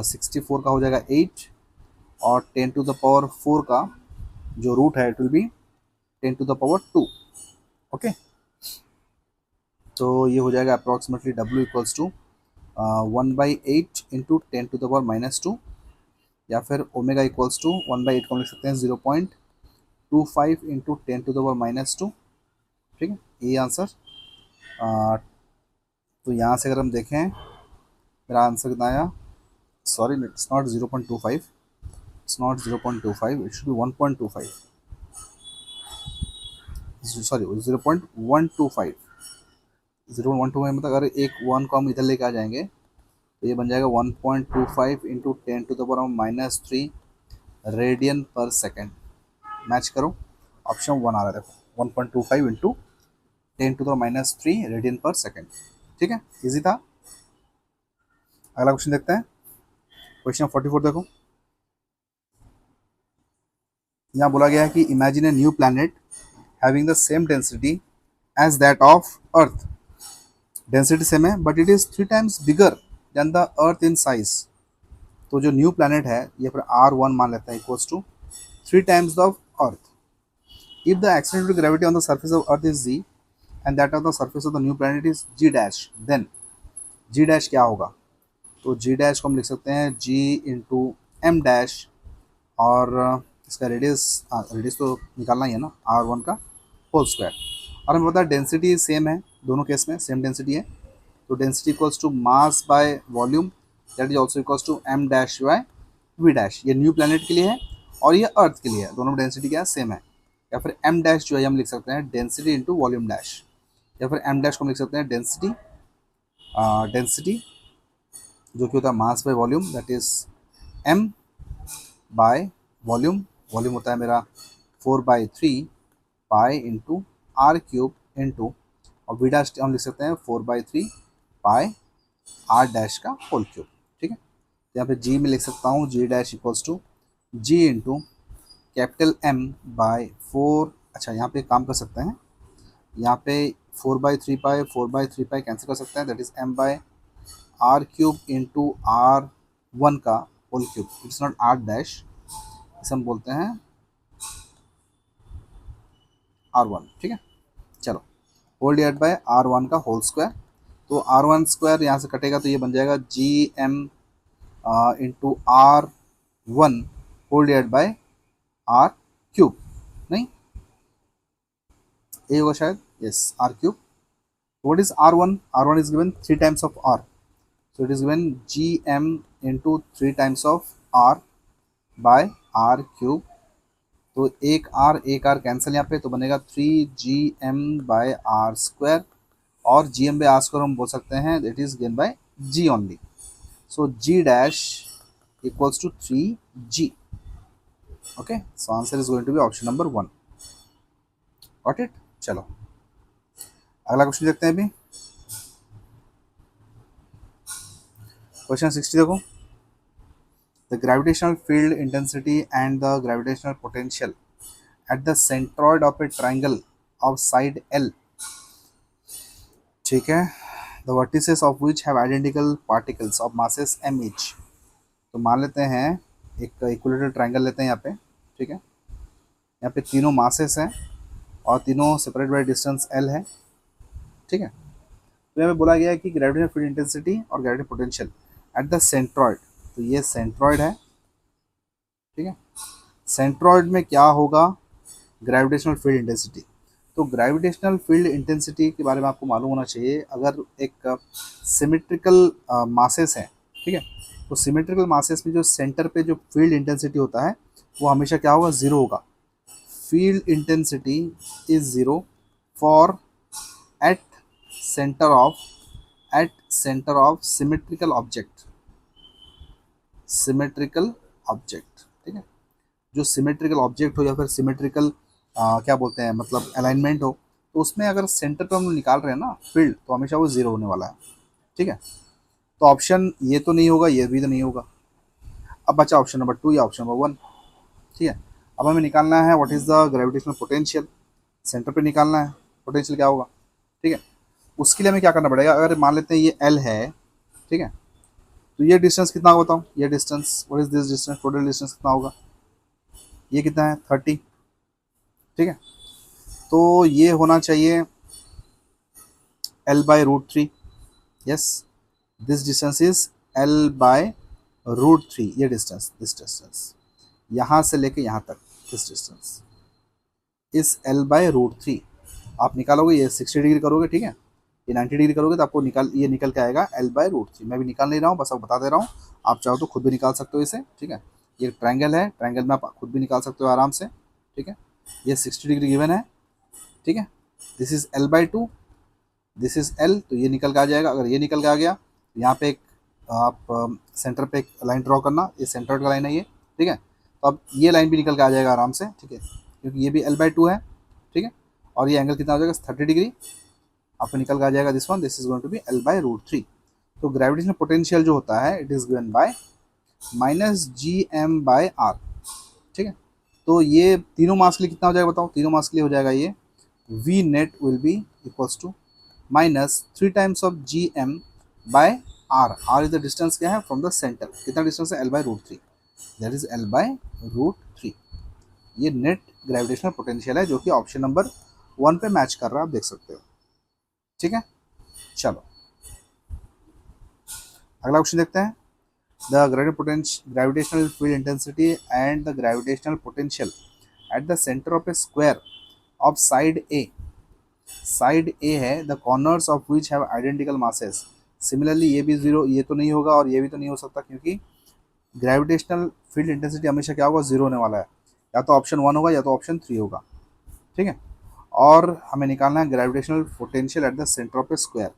64 का हो जाएगा 8, और 10⁴ का जो रूट है इट विल बी 10⁻²। ओके, तो ये हो जाएगा approximately W equals to 1/8 into 10⁻², या फिर ओमेगा इक्वल्स टू 1/8 को हम लिख सकते हैं 0.25 इंटू 10⁻²। ठीक है, ये आंसर। तो यहाँ से अगर हम देखें, मेरा आंसर कितना आया, sorry it's not 0.25, it's not 0.25, it should be 1.25, sorry 0.125। 0.125 मतलब अगर एक 1 को हम इधर लेके आ जाएंगे तो ये बन जाएगा 1.25 इंटू 10⁻³ रेडियन पर सेकेंड। मैच करो, ऑप्शन 1 आ रहा है, देखो 1.25 इंटू 10⁻³ रेडियन पर सेकेंड। ठीक है, इजी था। अगला क्वेश्चन देखते हैं, क्वेश्चन 44 देखो। यहाँ बोला गया है कि imagine a new planet having the same density as that of earth. Density same है but it is 3 times bigger than the earth in size. तो जो न्यू प्लैनेट है ये फिर R1 मान लेते हैं equals to 3 times of earth. If the accidental gravity on the surface of earth is G and that of the surface of the new planet is G dash, then G dash क्या होगा? तो G डैश को हम लिख सकते हैं G इंटू M डैश, और इसका रेडियस तो निकालना ही है ना, R1 का होल स्क्वायर। और हमें पता है डेंसिटी सेम है, दोनों केस में सेम डेंसिटी है। तो density equals to mass by volume, that is also equals to M dash by V dash. ये न्यू प्लैनेट के लिए है और ये अर्थ के लिए है, दोनों में डेंसिटी क्या है, सेम है। या फिर M डैश जो है हम लिख सकते हैं डेंसिटी इंटू वॉल्यूम डैश, या फिर M डैश को हम लिख सकते हैं डेंसिटी डेंसिटी जो कि होता है मास by volume, that is M by volume. Volume होता है मेरा 4/3 पाई इंटू R³ इंटू, और V डैश हम लिख सकते हैं 4/3 पाई R डैश का होल क्यूब। ठीक है, तो यहाँ पे G में लिख सकता हूँ G dash equals to G into capital M by 4। अच्छा, यहाँ पे काम कर सकते हैं, यहाँ पे 4/3 पाई कैंसिल कर सकते हैं, that is M by R³ into R1 का whole cube. It's not R dash, इसे हम बोलते हैं R1। ठीक है, चलो, होल डिवाइड बाय R1 का होल स्क्वायर। तो R1 स्क्वायर यहाँ से कटेगा तो ये बन जाएगा GM into R1 whole divide by R³ नहीं, ये होगा शायद, yes R³। What is R1? R1 is given 3 times of R, so it is given GM into 3 times of R by R³। तो एक R कैंसिल यहाँ पे, तो बनेगा 3GM बाय R स्क्वायर, और GM बाय R स्क्वायर हम बोल सकते हैं that is given by G only. So G dash equals to 3G। Okay, so answer is going to be option number 1। Got it? चलो अगला क्वेश्चन देखते हैं अभी, क्वेश्चन 60 देखो। The gravitational field intensity and the gravitational potential at the centroid of a triangle of side L, ठीक है, the vertices of which have identical particles of masses m each। तो मान लेते हैं एक इक्विलेटरल ट्रायंगल लेते हैं यहाँ पे। ठीक है, यहाँ पे तीनों मासेस हैं और तीनों सेपरेट बाय डिस्टेंस L है। ठीक है, तो यहाँ पे बोला गया है कि ग्रेविटेशनल फील्ड इंटेंसिटी और gravitational potential at the centroid. तो ये सेंट्रॉइड है। ठीक है, सेंट्रॉइड में क्या होगा? Gravitational field intensity. तो ग्रेविटेशनल फील्ड इंटेंसिटी के बारे में आपको मालूम होना चाहिए। अगर एक सिमेट्रिकल मासेस है, ठीक है, तो सिमेट्रिकल मासेस में जो सेंटर पे जो फील्ड इंटेंसिटी होता है वो हमेशा क्या होगा? ज़ीरो होगा। Field intensity is zero for at centre of symmetrical object. Symmetrical object, ठीक है, जो सिमेट्रिकल ऑब्जेक्ट हो या फिर सिमेट्रिकल क्या बोलते हैं, मतलब अलाइनमेंट हो, तो उसमें अगर सेंटर पे हम लोग निकाल रहे हैं ना फील्ड, तो हमेशा वो ज़ीरो होने वाला है। ठीक है, तो ऑप्शन ये तो नहीं होगा, ये भी तो नहीं होगा। अब बचा ऑप्शन नंबर 2 या ऑप्शन नंबर 1। ठीक है, अब हमें निकालना है what is the gravitational potential, centre पे निकालना है। पोटेंशियल क्या होगा, ठीक है। उसके लिए हमें क्या करना पड़ेगा, अगर मान लेते हैं ये एल है, ठीक है, तो ये डिस्टेंस कितना होगा बताओ, ये distance, what is this distance, total distance कितना होगा, ये कितना है 30, ठीक है। तो ये होना चाहिए L/√3, yes, this distance is L/√3, ये डिस्टेंस, दिस डिस्टेंस यहाँ से लेके यहाँ तक, दिस डिस्टेंस इस L/√3। आप निकालोगे, ये 60 डिग्री करोगे, ठीक है, ये 90 डिग्री करोगे तो आपको ये निकल के आएगा L/√3। मैं भी निकाल नहीं रहा हूँ, बस आपको बता दे रहा हूँ, आप चाहो तो खुद भी निकाल सकते हो इसे, ठीक है। ये ट्रायंगल है, ट्रायंगल में आप खुद भी निकाल सकते हो आराम से, ठीक है। ये 60 डिग्री गिवन है, ठीक है। This is L/2, this is L, तो ये निकल के आ जाएगा। अगर ये निकल के आ गया, यहाँ पे एक आप सेंटर पे एक लाइन ड्रॉ करना, ये सेंटर का लाइन है ये, ठीक है। तो अब ये लाइन भी निकल के आ जाएगा आराम से, ठीक है, क्योंकि ये भी L/2 है, ठीक है। और ये एंगल कितना हो जाएगा 30 डिग्री, आपको निकल के आ जाएगा this one, this is going to be L/√3। तो ग्रेविटेशनल पोटेंशियल जो होता है it is given bye -Gm/r, ठीक है। तो ये तीनों मास के लिए कितना हो जाएगा बताओ, तीनों मास के लिए हो जाएगा ये V net will be equals to -3 times of Gm/r। r is the distance क्या है फ्रॉम द सेंटर, कितना डिस्टेंस है L/√3, दैट इज L/√3। ये नेट ग्रेविटेशनल पोटेंशियल है जो कि ऑप्शन नंबर 1 पे मैच कर रहा है, आप देख सकते हो, ठीक है। चलो अगला क्वेश्चन देखते हैं। The gravitational field intensity and the gravitational potential at the centre of a square of side A, side A है, the corners of which have identical masses. Similarly ये भी जीरो, ये तो नहीं होगा और ये भी तो नहीं हो सकता, क्योंकि ग्रेविटेशनल फील्ड इंटेंसिटी हमेशा क्या होगा, जीरो होने वाला है, या तो ऑप्शन 1 होगा या तो ऑप्शन 3 होगा, ठीक है। और हमें निकालना है gravitational potential at the centre of a square,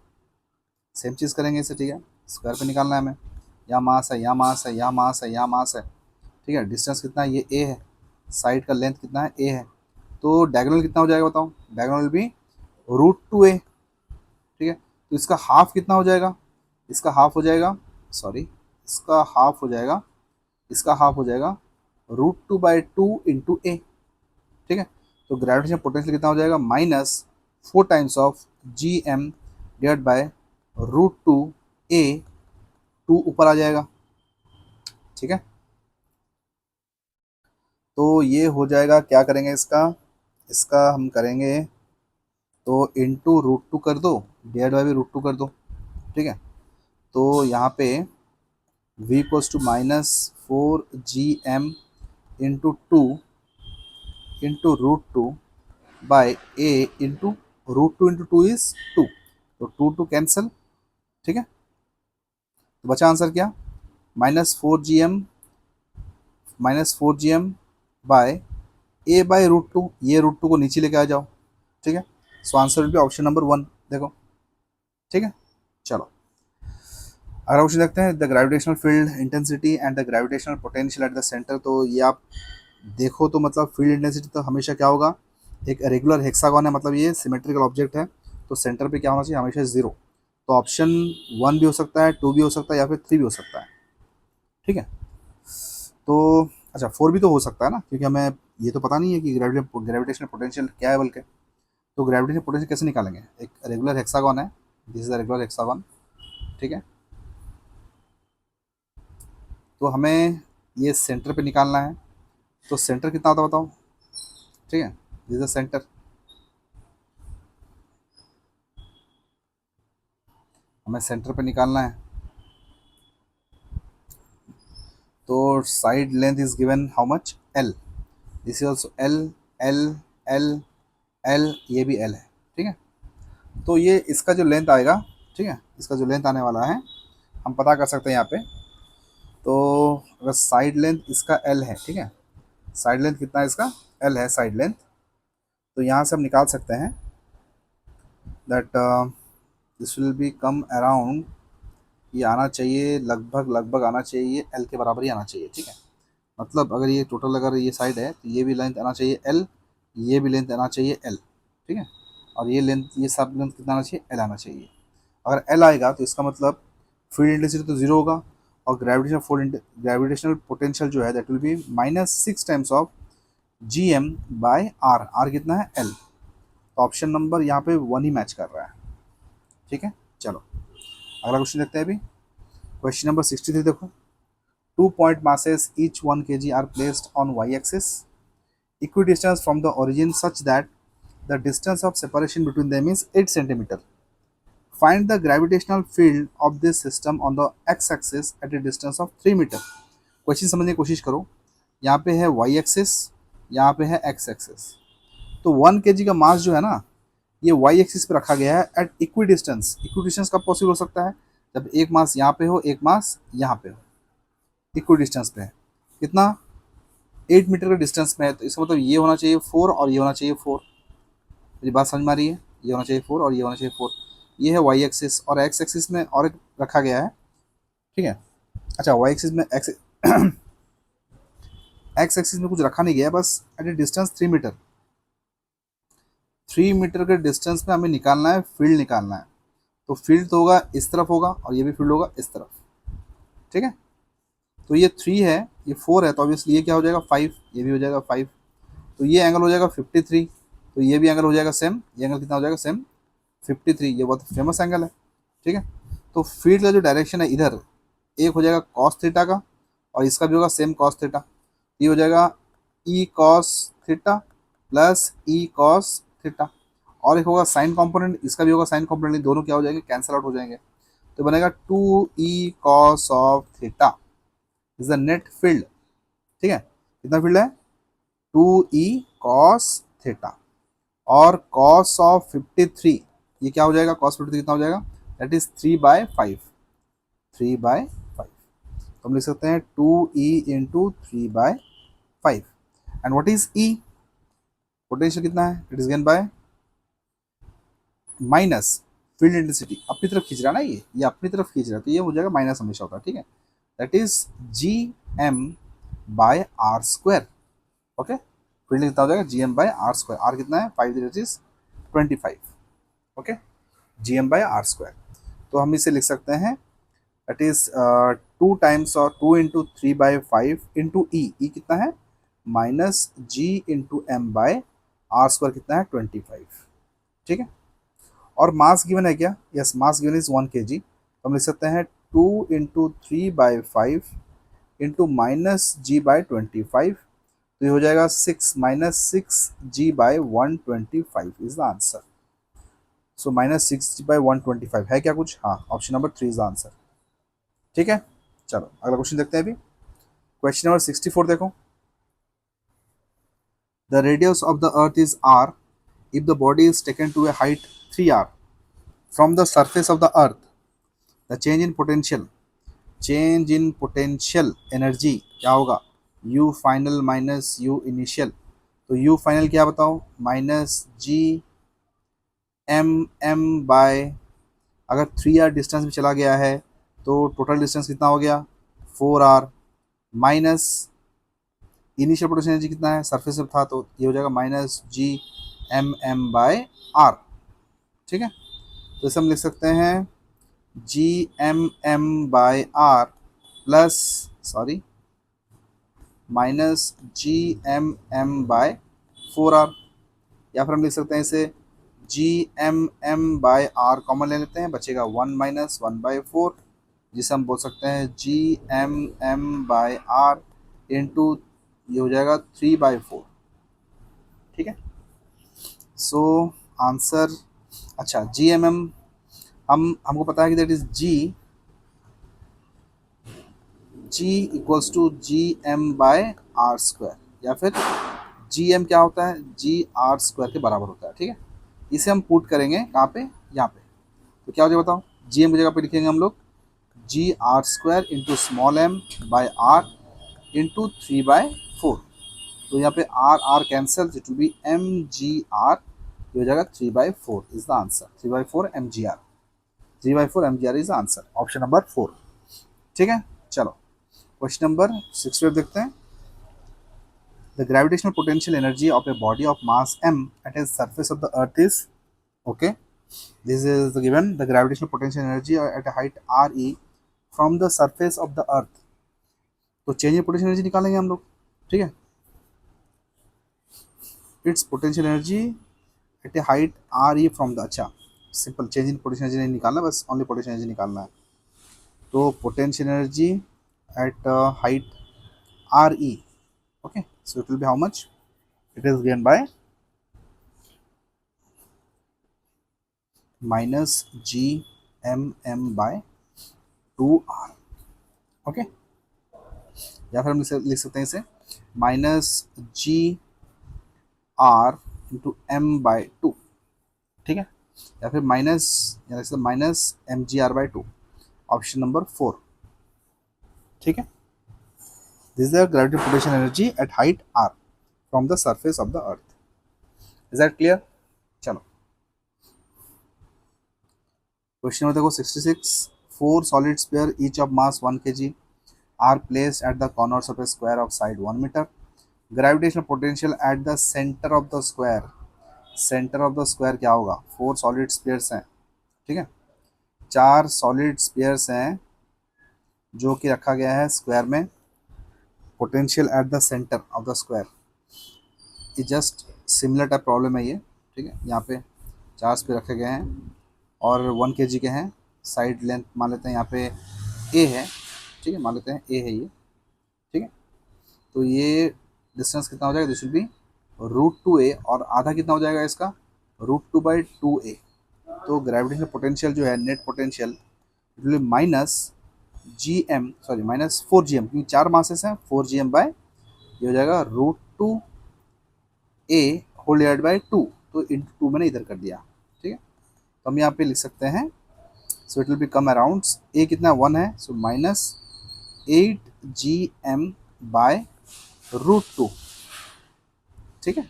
same चीज़ करेंगे इसे, ठीक है। स्क्वायर पे निकालना है हमें, यहाँ मास है, यहाँ मास है, यहाँ मास है, यहाँ मास है, ठीक है। डिस्टेंस कितना है, ये ए है, साइड का लेंथ कितना है, ए है, तो डायगोनल कितना हो जाएगा बताओ, डायगोनल भी √2a, ठीक है। तो इसका हाफ कितना हो जाएगा, इसका हाफ हो जाएगा, सॉरी, इसका हाफ हो जाएगा, इसका हाफ हो जाएगा √2/2 इंटू ए, ठीक है। तो ग्रेविटेशन पोटेंशियल कितना हो जाएगा, -4 times of Gm divide by √2a, 2 ऊपर आ जाएगा, ठीक है। तो ये हो जाएगा, क्या करेंगे इसका, इसका हम करेंगे तो इंटू √2 कर दो, डिवाइड बाई भी √2 कर दो, ठीक है। तो यहाँ पे v equals to -4Gm into 2 into √2 by a into √2 into 2 is 2, तो 2 कैंसिल, ठीक है। तो बचा आंसर क्या, -4Gm बाय a/√2, ये √2 को नीचे लेके आ जाओ, ठीक है। So answer will be option number 1, देखो, ठीक है। चलो अगला क्वेश्चन देखते हैं। The gravitational field intensity and the gravitational potential at the centre. तो ये आप देखो तो मतलब फील्ड इंटेंसिटी तो हमेशा क्या होगा, एक रेगुलर हेक्सागन है, मतलब ये सिमेट्रिकल ऑब्जेक्ट है, तो सेंटर पे क्या होना चाहिए, हमेशा 0। तो ऑप्शन 1 भी हो सकता है, 2 भी हो सकता है, या फिर 3 भी हो सकता है, ठीक है। तो अच्छा 4 भी तो हो सकता है ना, क्योंकि हमें ये तो पता नहीं है कि ग्रेविटेशनल पोटेंशियल क्या है बल्कि। तो ग्रेविटेशनल पोटेंशियल कैसे निकालेंगे, एक रेगुलर हेक्सागन है, this is the regular hexagon, ठीक है। तो हमें ये सेंटर पे निकालना है, तो सेंटर कितना होता है बताओ, ठीक है, दिस इज द सेंटर। हमें सेंटर पे निकालना है, तो side length is given how much, L, this is also L, L, L, L, ये भी L है, ठीक है। तो ये इसका जो लेंथ आएगा, ठीक है, इसका जो लेंथ आने वाला है हम पता कर सकते हैं यहाँ पे। तो अगर साइड लेंथ इसका L है, ठीक है, साइड लेंथ कितना है इसका, L है साइड लेंथ, तो यहाँ से हम निकाल सकते हैं that this will be come around, ये आना चाहिए लगभग लगभग आना चाहिए L के बराबर ही आना चाहिए, ठीक है। मतलब अगर ये टोटल अगर ये साइड है तो ये भी लेंथ आना चाहिए L, ये भी लेंथ आना चाहिए L, ठीक है। और ये लेंथ, ये सब लेंथ कितना आना चाहिए, L आना चाहिए। अगर L आएगा तो इसका मतलब फील्ड इंटेंसिटी तो 0 होगा, और ग्रेविटेशनल पोटेंशियल जो है that will be -6 times of Gm/r, r कितना है L। तो ऑप्शन नंबर यहाँ पे 1 ही मैच कर रहा है। ठीक है, चलो अगला क्वेश्चन देखते हैं अभी। क्वेश्चन नंबर 63 देखो। 2 point masses each 1 kg are placed on y axis equidistant from the origin such that the distance of separation between them is 8 centimeter. Find the gravitational field of this system on the x axis at a distance of 3 meter. Question समझने की कोशिश करो। यहाँ पे है y एक्सिस, यहाँ पे है x एक्सिस। तो 1 kg का मास जो है ना, ये y एक्सिस पे रखा गया है at equidistance. Equidistance कब पॉसिबल हो सकता है? जब एक मास यहाँ पे हो, एक मास यहाँ पे हो, इक्वी डिस्टेंस पे है। कितना? 8 मीटर का डिस्टेंस में है। तो इसका मतलब ये होना चाहिए 4 और ये होना चाहिए 4। मेरी बात समझ में आ रही है? ये होना चाहिए 4 और ये होना चाहिए 4। ये है वाई एक्सिस और एक्स एक्सिस में और एक रखा गया है। ठीक है, अच्छा वाई एक्सिस में एक्स एक्सिस में कुछ रखा नहीं गया, बस at a distance 3 metre. 3 metre के डिस्टेंस में हमें निकालना है, फील्ड निकालना है। तो फील्ड तो होगा इस तरफ होगा और ये भी फील्ड होगा इस तरफ। ठीक है, तो ये 3 है, ये 4 है, तो ऑब्वियसली ये क्या हो जाएगा 5, ये भी हो जाएगा 5। तो ये एंगल हो जाएगा 53, तो ये भी एंगल हो जाएगा सेम। ये एंगल कितना हो जाएगा? सेम 53। ये बहुत फेमस एंगल है। ठीक है, तो फील्ड का जो डायरेक्शन है इधर, एक हो जाएगा कॉस थीटा का और इसका भी होगा सेम कॉस थीटा। ये हो जाएगा E cos theta plus E cos theta, और एक होगा साइन कंपोनेंट, इसका भी होगा साइन कंपोनेंट। दोनों क्या हो जाएंगे? कैंसिल आउट हो जाएंगे। तो बनेगा 2 cos of theta is the net field. ठीक है, कितना फील्ड है? 2 कॉस थीटा। और कॉस ऑफ 53, ये क्या हो जाएगा? कॉस 53 कितना हो जाएगा? That is 3/5। 3/5, तो हम लिख सकते हैं 2e into 3/5। And what is E? Potential कितना है? It is given bye minus field intensity. अपनी तरफ खींच रहा है ना, ये अपनी तरफ खींच रहा है, तो ये हो जाएगा माइनस हमेशा होता है। ठीक है, that is GM/r²। Okay, field कितना हो जाएगा? GM/r²। आर कितना है? 5, दैट इज 25। Okay, GM/r²। तो हम इसे लिख सकते हैं दैट इज 2 टाइम्स और 2 इंटू 3/5 इंटू ई कितना है? माइनस G इंटू M/r² कितना है? 25। ठीक है, और मास गिवन है क्या? Yes, mass given is 1 kg। तो हम लिख सकते हैं 2 इंटू 3/5 इंटू माइनस G/25। तो ये हो जाएगा 6 minus 6G/125 is the answer. So minus 6G/125 है क्या कुछ? हाँ, option number 3 is the answer. ठीक है, चलो अगला क्वेश्चन देखते हैं अभी। क्वेश्चन नंबर 64 देखो। The radius of the earth is r if the body is taken to a height 3r from the surface of the earth. The change in potential energy क्या होगा? u final minus u initial। तो u final क्या बताओ? Minus GM/m। अगर 3r डिस्टेंस में चला गया है तो टोटल डिस्टेंस कितना हो गया? 4r minus initial potential energy कितना है? सरफेस पे था, तो ये हो जाएगा माइनस GM/r। ठीक है, तो इसे हम लिख सकते हैं GM/r प्लस माइनस GM/4r, या फिर हम लिख सकते हैं इसे GM/r कॉमन ले लेते हैं, बचेगा 1 माइनस 1/4, जिसे हम बोल सकते हैं GM/r इंटू ये हो जाएगा 3/4। ठीक है, सो आंसर, अच्छा GMM हमको पता है कि that is G equals to GM/r², या फिर GM क्या होता है? GR² के बराबर होता है। ठीक है, इसे हम पुट करेंगे कहाँ पे? यहाँ पे। तो क्या हो जाएगा बताओ? GM की जगह पे लिखेंगे हम लोग GR² into small m/r into 3/4। तो यहाँ पे R cancel, it will be MGR। ये हो जाएगा 3/4 is the answer. 3/4 MGR। 3/4 MGR is the answer, option number 4। ठीक है, चलो क्वेश्चन नंबर 65 देखते हैं। The gravitational potential energy of a body of mass m at a surface of the earth is, okay, this is given the gravitational potential energy at a height RE from the surface of the earth. तो चेंज इन पोटेंशियल एनर्जी निकालेंगे हम लोग। ठीक है, its potential energy at a height R E from the, अच्छा simple change in potential energy नहीं निकालना, बस ओनली पोटेंशियल एनर्जी निकालना है। तो potential energy at height R E, okay, so it will be how much? It is given by minus g m by 2r, okay, या फिर हम लिख सकते हैं इसे minus G R into M by two, ठीक है, या फिर माइनस, या लिख सकते minus M G R by two, option number 4, ठीक है। This is the gravity potential energy at height R from the surface of the earth. Is that clear? चलो क्वेश्चन में देखो 66, 4 solid sphere each of mass 1 kg are placed at the corners of a square of side 1 meter. Gravitational potential at the center of the square, center of the square क्या होगा? 4 solid spheres हैं, ठीक है, 4 solid spheres हैं जो कि रखा गया है स्क्वायर में। Potential at the centre of the square, ये जस्ट सिमिलर टाइप प्रॉब्लम है ये, ठीक है। यहाँ पे 4 स्पेयर रखे गए हैं और 1 kg के हैं। साइड लेंथ मान लेते हैं यहाँ पे ए है, ठीक है, मान लेते हैं ए है ये, ठीक है। तो ये डिस्टेंस कितना हो जाएगा? This will be root two A, और आधा कितना हो जाएगा इसका? Root two by two A. तो ग्रेविटेशनल पोटेंशियल जो है, net potential, it will be minus G M, sorry minus 4 GM, क्योंकि 4 मासेस हैं, 4 GM बाय, ये हो जाएगा root two a whole divide by two, तो इंटू टू मैंने इधर कर दिया, ठीक है। तो हम यहाँ पे लिख सकते हैं, so it will be come around, A कितना 1 है, so minus 8 GM by root two, ठीक है।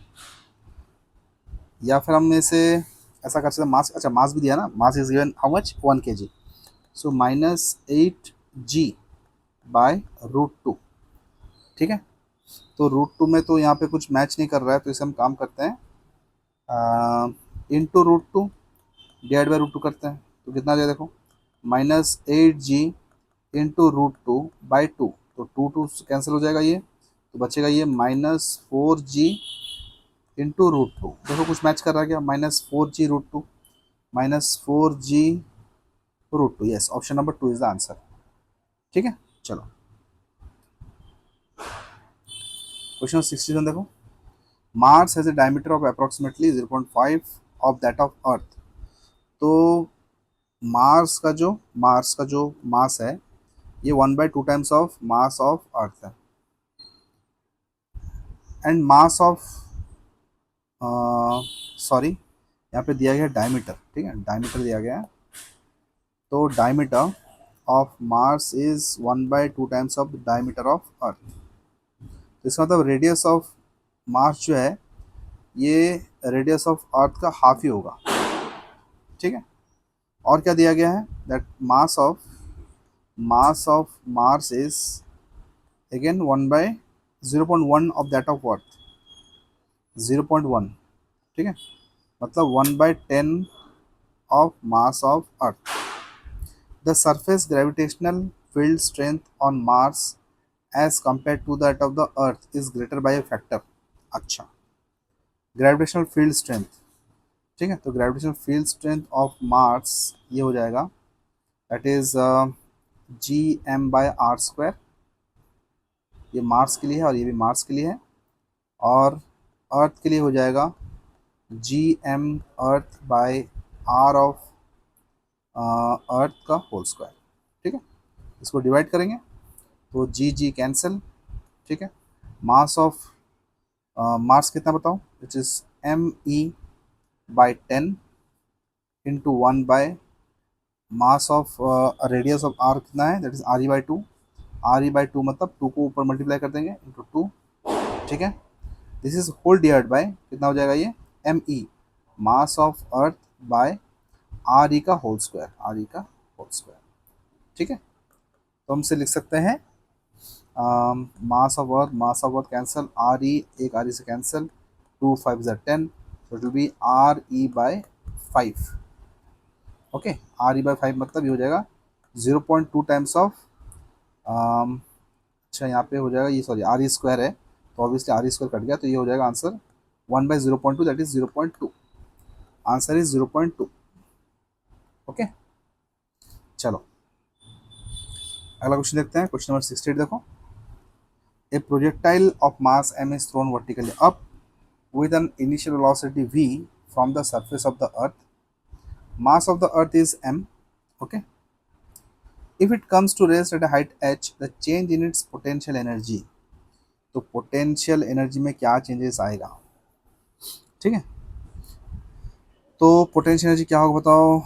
या फिर हम इसे ऐसा कर सकते हैं, मास, अच्छा मास भी दिया ना, mass is given how much? 1 kg, so minus 8G by root two, ठीक है। तो रूट टू में तो यहाँ पे कुछ मैच नहीं कर रहा है, तो इसे हम काम करते हैं into root two divide by root two करते हैं, तो कितना आ जाए देखो, minus 8G into root two by two, तो टू टू कैंसिल हो जाएगा ये, तो बचेगा ये minus 4G into root to. देखो कुछ मैच कर रहा है क्या? Minus 4G root two, minus 4G root two, yes, option number 2 is the answer, ठीक है। चलो क्वेश्चन 61 देखो, Mars has a diameter of approximately 0.5 of that of earth. तो मार्स का जो मास है, ये 1/2 times of mass of earth है, एंड मास ऑफ, सॉरी यहाँ पे दिया गया है डायमीटर, ठीक है, डायमीटर दिया गया है, तो diameter of Mars is 1/2 times of diameter of earth. तो इसका मतलब रेडियस ऑफ मार्स जो है, ये रेडियस ऑफ अर्थ का हाफ ही होगा, ठीक है। और क्या दिया गया है? That mass of Mars is again 1/0.1 of that of earth, 0.1, ठीक है, मतलब 1/10 of mass of earth. The surface gravitational field strength on Mars as compare to that of the earth is greater by a factor. अच्छा, ग्रेविटेशनल फील्ड स्ट्रेंथ, ठीक है, तो gravitational field strength of Mars ये हो जाएगा, दैट इज Gm/r², ये मार्स के लिए है और ये भी मार्स के लिए है, और अर्थ के लिए हो जाएगा Gm earth by R of earth का होल स्क्वायर, ठीक है। इसको डिवाइड करेंगे तो जी कैंसिल, ठीक है। मास ऑफ मार्स कितना बताओ? Which is me/10 into 1 mass of radius of R कितना है, दैट इज RE/2, RE/2 मतलब 2 को ऊपर मल्टीप्लाई कर देंगे इंटू 2, ठीक है। This is whole divide by कितना हो जाएगा ये? ME, mass of earth by RE का होल स्क्वायर, RE का होल स्क्वायर, ठीक है। तो हम इसे लिख सकते हैं mass of earth cancel, RE, एक RE से cancel, 2 5 is 10, so it will be RE/5, okay. RE/5 मतलब ये हो जाएगा 0.2 टाइम्स ऑफ, अच्छा यहाँ पे हो जाएगा ये, सॉरी RE² है, तो ऑब्वियसली RE² कट गया, तो ये हो जाएगा answer 1/0.2, that is 0.2, answer is 0.2। Okay, चलो अगला क्वेश्चन देखते हैं। क्वेश्चन नंबर 68 देखो। ए projectile of mass m is thrown vertically up with an initial velocity v from the surface of the earth. Mass of the earth is m. Okay, if it comes to rest at a height h, the change in its potential energy, तो पोटेंशियल एनर्जी में क्या चेंजेस आएगा। ठीक है, तो पोटेंशियल एनर्जी क्या होगा बताओ।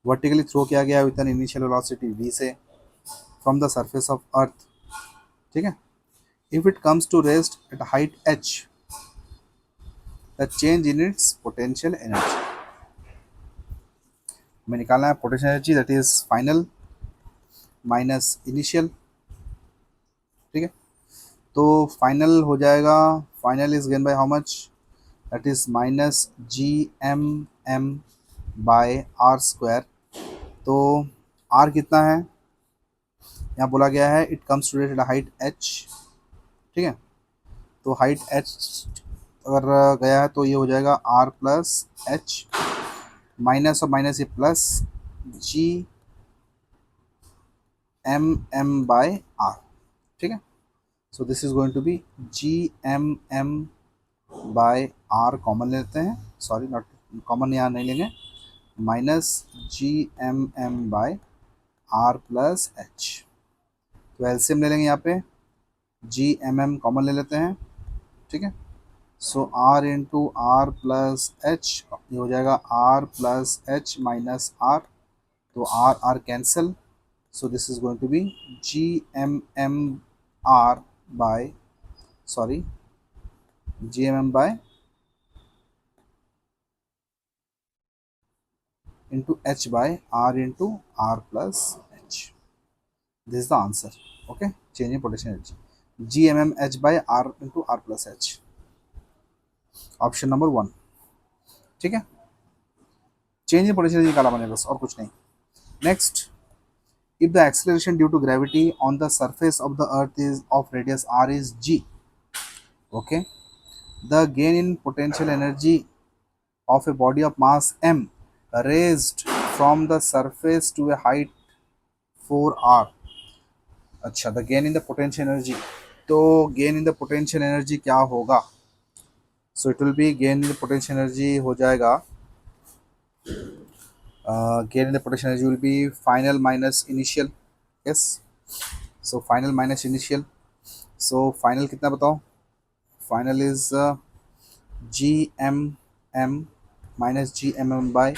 वर्टिकली थ्रो किया गया with an initial velocity v से from the surface of earth. ठीक है, if it comes to rest at height h, the change in its potential energy. हमें निकालना है potential energy, that is final minus initial. ठीक है, तो फाइनल हो जाएगा, final is given by how much, that is minus G M M by R square. तो आर कितना है, यहाँ बोला गया है it comes to rest height H. ठीक है, तो हाइट एच अगर गया है तो ये हो जाएगा आर प्लस एच, माइनस और माइनस ये plus G M M by R. ठीक है, so this is going to be G M M by R, common लेते हैं, सॉरी नॉट कॉमन यहाँ नहीं लेंगे, minus G M M by R plus H. तो एलसीएम ले लेंगे यहाँ पे, जी एम एम कॉमन ले लेते हैं। ठीक है, so R into R plus H, ये हो जाएगा R plus H minus R, तो R R cancel, so this is going to be G M M R by, sorry G M M by into h by r into r plus h. This is the answer. Okay, change in potential energy, gmh by r into r plus h. Option number 1। ठीक है, चेंज इन पोटेंशियल एनर्जी निकाला मैंने बस, और कुछ नहीं। Next, if the acceleration due to gravity on the surface of the earth is of radius r is g, okay, the gain in potential energy of a body of mass m raised from the surface to a height 4r। अच्छा, the gain in the potential energy, तो gain in the potential energy क्या होगा, so it will be gain in the potential energy हो जाएगा, gain in the potential energy will be final minus initial. Yes, so final minus initial, so final कितना बताओ, final is G M M minus G M M by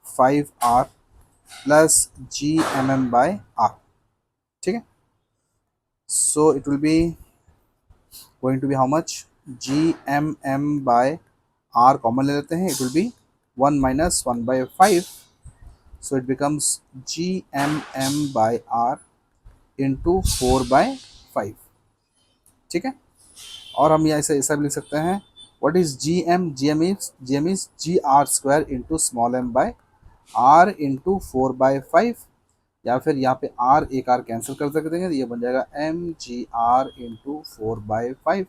5r plus G M M by R. ठीक है, so it will be going to be how much, g m m by r common ले लेते हैं, it will be 1 minus 1 by 5, so it becomes g m m by r into 4 by 5। ठीक है, और हम यहाँ ऐसा भी लिख सकते हैं, what is gm, gm is g r square into small m by r into 4 by 5, या फिर यहाँ पे r एक r कैंसिल कर सकते हैं, तो ये बन जाएगा M G R into 4/5।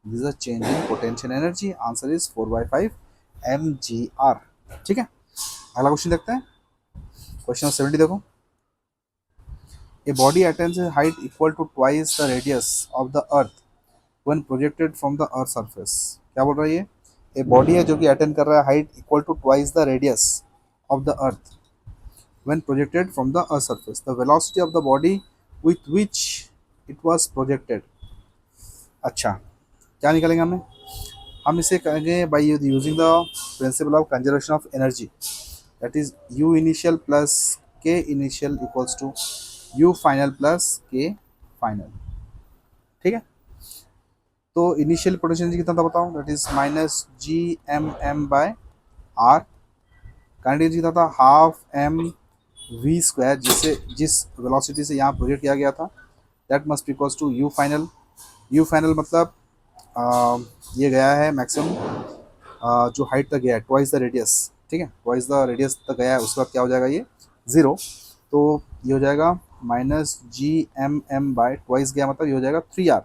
This is a change in potential energy, answer is 4/5 M G R. ठीक है, अगला क्वेश्चन देखते हैं। क्वेश्चन 70 देखो। A body attains a height equal to twice the radius of the earth when projected from the earth surface. क्या बोल रहा है ये, ए बॉडी है जो कि अटेंड कर रहा है height equal to twice the radius of the earth when projected from the earth surface, the velocity of the body with which it was projected। अच्छा, क्या निकालेंगे हम इसे करेंगे by using the principle of conservation of energy, that is u initial plus k initial equals to u final plus k final। ठीक है, तो इनिशियल पोटेंशियल एनर्जी कितना था बताओ, that is minus G M M by R, kinetic energy कितना था हाफ एम वी स्क्वायर, जिस वेलोसिटी से यहाँ प्रोजेक्ट किया गया था, that must equals to U final. U final मतलब ये गया है मैक्सिमम जो हाइट तक गया है ट्वाइस द रेडियस। ठीक है, ट्वाइस द रेडियस तक गया है, उसके बाद क्या हो जाएगा ये 0, तो ये हो जाएगा minus G M M by twice गया मतलब ये हो जाएगा 3r,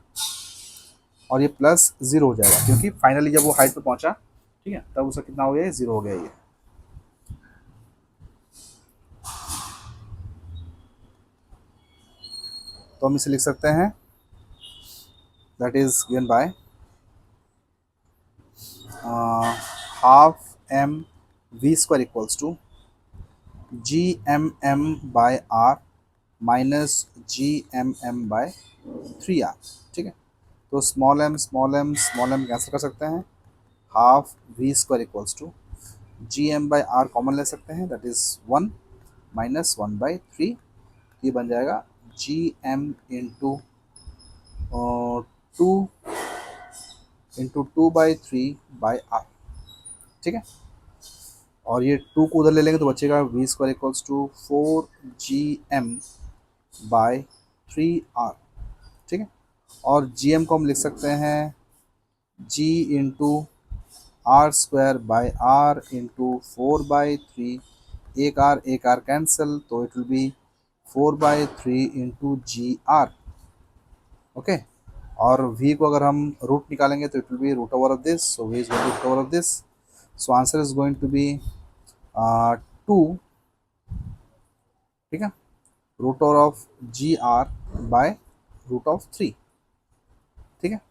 और ये प्लस 0 हो जाएगा क्योंकि फाइनली जब वो हाइट पे पहुंचा ठीक है, तब उसका कितना हो गया, 0 हो गया ये। तो हम इसे लिख सकते हैं, that is given by half M V square equals to G M M by R minus G M M by 3 R. ठीक है, तो small M small M small M cancel कर सकते हैं, half V square equals to G M by R common ले सकते हैं, दैट इज 1 माइनस 1/3। ये बन जाएगा जी एम इंटू 2/3 ठीक है, और ये 2 को उधर ले लेंगे तो बचेगा we square equals to 4GM/3R। ठीक है, और जी एम को हम लिख सकते हैं जी इंटू R² इंटू 4/3, एक आर कैंसिल, तो it will be 4/3 into GR। Okay, और v को अगर हम रूट निकालेंगे तो it will be root over of this, so v is going to root over of this, so answer is going to be 2। ठीक है, root over of GR by root of 3। ठीक है,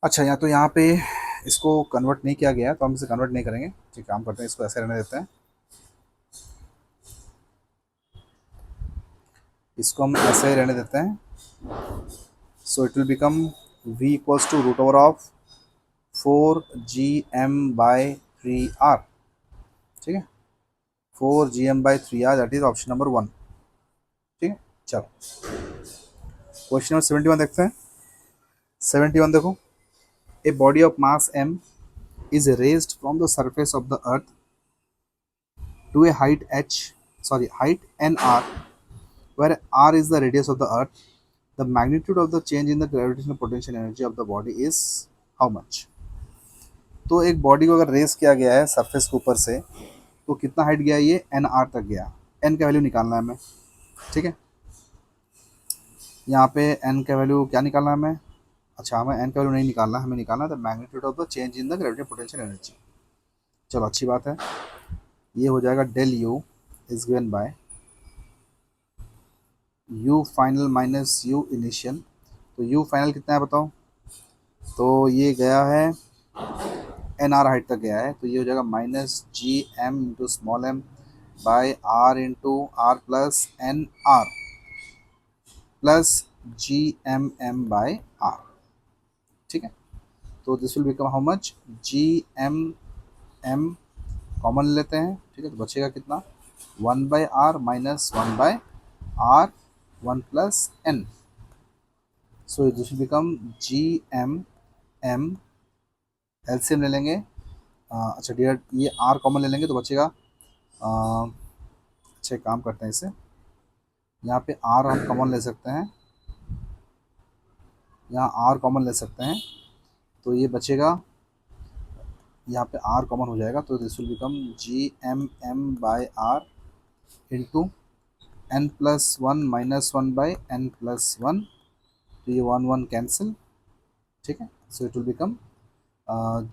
अच्छा, या तो यहाँ पे इसको कन्वर्ट नहीं किया गया है तो हम इसे कन्वर्ट नहीं करेंगे। ठीक, काम करते हैं, इसको ऐसे रहने देते हैं, इसको हम ऐसे ही रहने देते हैं। So it will become v equals to root over of 4GM/3R। ठीक है, 4GM/3R, that is option number 1। ठीक है, चलो क्वेश्चन नंबर 71 देखते हैं। 71 देखो, a body of mass m is raised from the surface of the earth to a height nr, where r is the radius of the earth. The magnitude of the change in the gravitational potential energy of the body is how much? तो एक बॉडी को अगर रेस किया गया है सरफेस के ऊपर से, तो कितना हाइट गया, ये एन आर तक गया। एन का वैल्यू निकालना है हमें। ठीक है, यहाँ पे एन का वैल्यू क्या निकालना है हमें, अच्छा हमें एन का वैल्यू नहीं निकालना, हमें निकालना है the magnitude of the change in the gravitational potential energy. चलो अच्छी बात है, ये हो जाएगा del U is given by U final minus U initial. तो यू फाइनल कितना है बताओ, तो ये गया है एन आर हाइट तक गया है, तो ये हो जाएगा -GM into small M by R into R plus N R plus GMM/R। ठीक है, तो this will become how much, GMM common लेते हैं। ठीक है, तो बचेगा कितना, 1/R माइनस 1/R 1 प्लस N, so this will become GMM, LCM ले लेंगे, अच्छा डियर ये R कॉमन ले लेंगे तो बचेगा, अच्छा काम करते हैं इसे, यहाँ पे R हम कॉमन ले सकते हैं, यहाँ R कॉमन ले सकते हैं, तो ये बचेगा, यहाँ पे R कॉमन हो जाएगा, तो this will become GMM/R into n+1 -1/n+1, तो ये 1 1 कैंसिल। ठीक है, सो it will become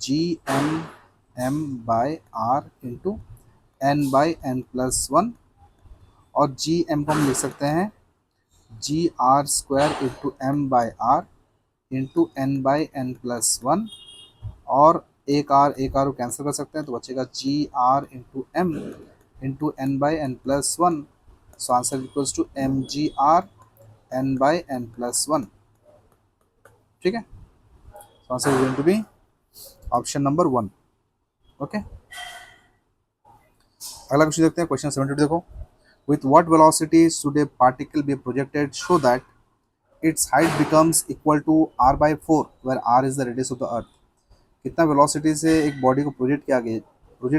GMM/R into n/n+1, और GM को हम लिख सकते हैं GR² into M/R into n/n+1, और एक आर को कैंसिल कर सकते हैं, तो बचेगा GR into M into n/n+1, so answer equals to MGR n/n+1। ठीक है, so answer is going to be option number 1। Okay, अगला क्वेश्चन देखते हैं, क्वेश्चन 72 देखो, with what velocity should a particle be projected so that its height becomes equal to r/4, where r is the radius of the earth? कितना वेलोसिटी से एक बॉडी को प्रोजेक्ट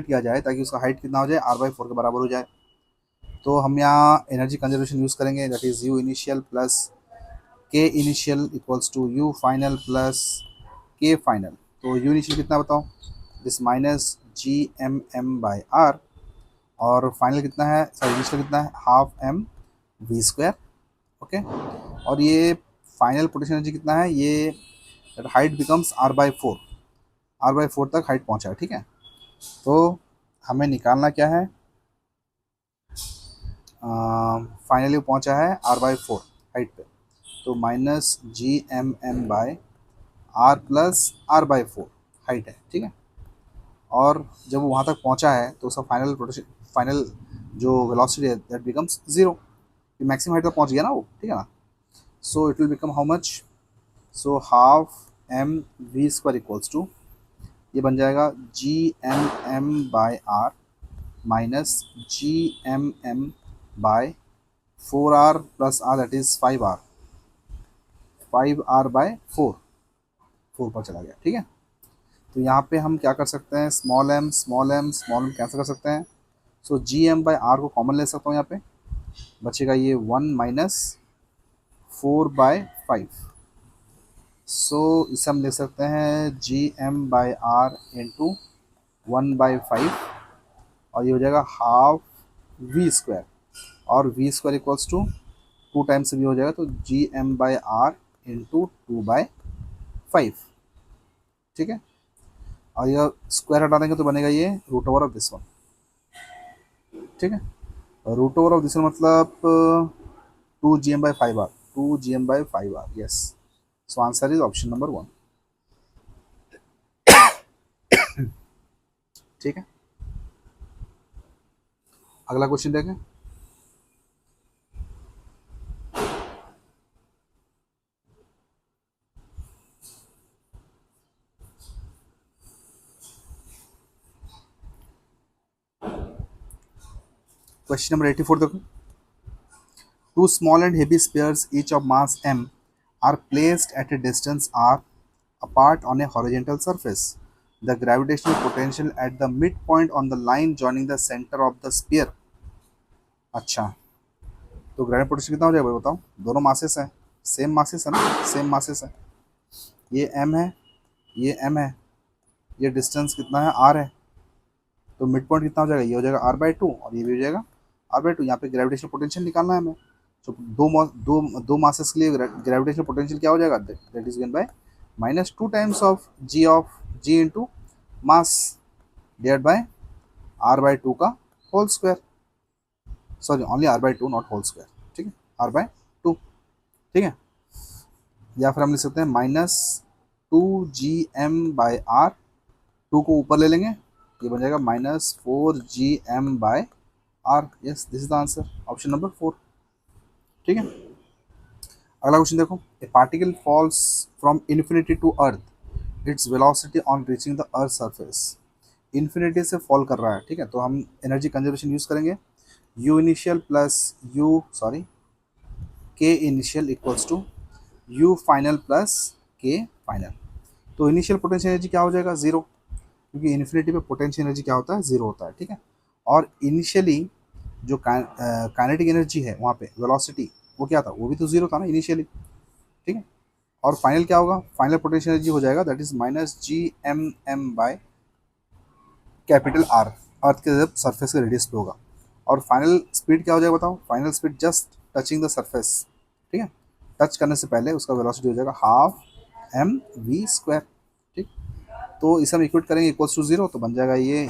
किया जाए ताकि उसका हाइट कितना हो जाए, r/4 के बराबर हो जाए। तो हम यहाँ एनर्जी कंजर्वेशन यूज़ करेंगे, that is U initial plus K initial equals to U final plus K final. तो यू इनिशियल कितना बताओ, दिस -GMM/R, और फाइनल कितना है, सॉरी इनिशियल कितना है, half M V square. Okay, और ये फाइनल पोटेंशियल एनर्जी कितना है, ये हाइट बिकम्स r/4, r/4 तक हाइट पहुंचा है, ठीक है। तो हमें निकालना क्या है, फाइनली पहुंचा है r/4 हाइट पे, तो माइनस Gmm/r+r/4 हाइट है, ठीक है। और जब वो वहाँ तक पहुँचा है तो उसका फाइनल जो वेलोसिटी है that becomes zero, maximum height तक पहुँच गया ना वो, ठीक है ना। So it will become how much, so half M V square equals to, ये बन जाएगा Gmm/r minus Gmm/4r+r that is 5r, 5r/4, 4 पर चला गया, ठीक है। तो यहाँ पे हम क्या कर सकते हैं, small M small M small M cancel कर सकते हैं। सो Gm/r को कॉमन ले सकता हूँ, यहाँ पे बचेगा ये 1 माइनस 4/5। सो इसे हम लिख सकते हैं Gm/r इंटू 1/5, और ये हो जाएगा हाफ वी स्क्वायर, और V square equals to 2 times भी हो जाएगा, तो Gm/r इंटू 2/5, ठीक है। और यह स्क्वायर हटा देंगे तो बनेगा ये root over of this one, ठीक है। Root over of this one मतलब 2Gm/5r, 2Gm/5r, yes. So answer is option number 1, ठीक है। अगला क्वेश्चन देखें। क्वेश्चन नंबर 84 देखो। Two small and heavy spheres, each of mass m, are placed at a distance r apart on a horizontal surface. The gravitational potential at the midpoint on the line joining the center of the sphere. अच्छा, तो ग्रेविटी पोटेंशियल कितना हो जाएगा भाई बताओ, दोनों मासेस हैं, सेम मासेस है ना, सेम मासेस है, ये m है, ये m है, ये डिस्टेंस कितना है r है, तो मिड पॉइंट कितना हो जाएगा, ये हो जाएगा r/2 और ये भी हो जाएगा r/2। यहाँ पे ग्रेविटेशनल पोटेंशियल निकालना है हमें, तो दो मासेस के लिए ग्रेविटेशनल पोटेंशियल क्या हो जाएगा, that is given by -2 times of g into mass divide by r/2 का whole square, sorry only r/2 not whole square, ठीक है, r/2, ठीक है। या फिर हम लिख सकते हैं -2Gm/r, 2 को ऊपर ले लेंगे, ये बन जाएगा -4Gm/r, yes this is the answer, option number 4, ठीक है। अगला क्वेश्चन देखो। A particle falls from infinity to earth, its velocity on reaching the earth surface, infinity से फॉल कर रहा है, ठीक है। तो हम एनर्जी कंजर्वेशन यूज करेंगे, U initial plus K initial equals to U final plus K final. तो इनिशियल पोटेंशियल एनर्जी क्या हो जाएगा, जीरो, क्योंकि इन्फिनिटी पे पोटेंशियल एनर्जी क्या होता है, जीरो होता है, ठीक है। और इनिशियली जो काइनेटिक एनर्जी है वहाँ पे वेलोसिटी, वो क्या था, वो भी तो जीरो था ना इनिशियली, ठीक है। और फाइनल क्या होगा, फाइनल पोटेंशियल एनर्जी हो जाएगा दैट इज -Gmm/R, अर्थ के जब सरफेस के रेडियस पे होगा। और फाइनल स्पीड क्या हो जाएगा बताओ, final speed just touching the surface, ठीक है, टच करने से पहले उसका वेलोसिटी हो जाएगा हाफ mv², ठीक। तो इसे हम इक्वेट करेंगे इक्वल्स टू जीरो, तो बन जाएगा ये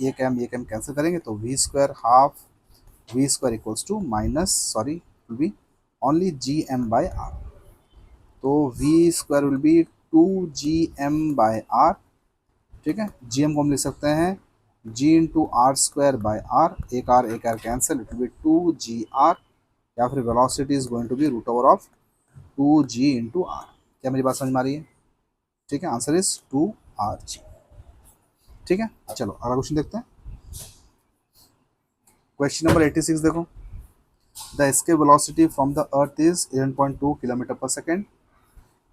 एक एम कैंसिल करेंगे, तो v² half v² equals to minus sorry will be only Gm/r, तो v² विल बी 2Gm/r, ठीक है। Gm को हम लिख सकते हैं g इंटू r²/r, एक R cancel, it will be 2Gr, या फिर velocity is going to be root over of 2G into r। क्या मेरी बात समझ में आ रही है, ठीक है, आंसर इज 2Rg, ठीक है। चलो अगला क्वेश्चन देखते हैं। क्वेश्चन नंबर 86 देखो। The escape velocity from the earth is 11.2 kilometre per second,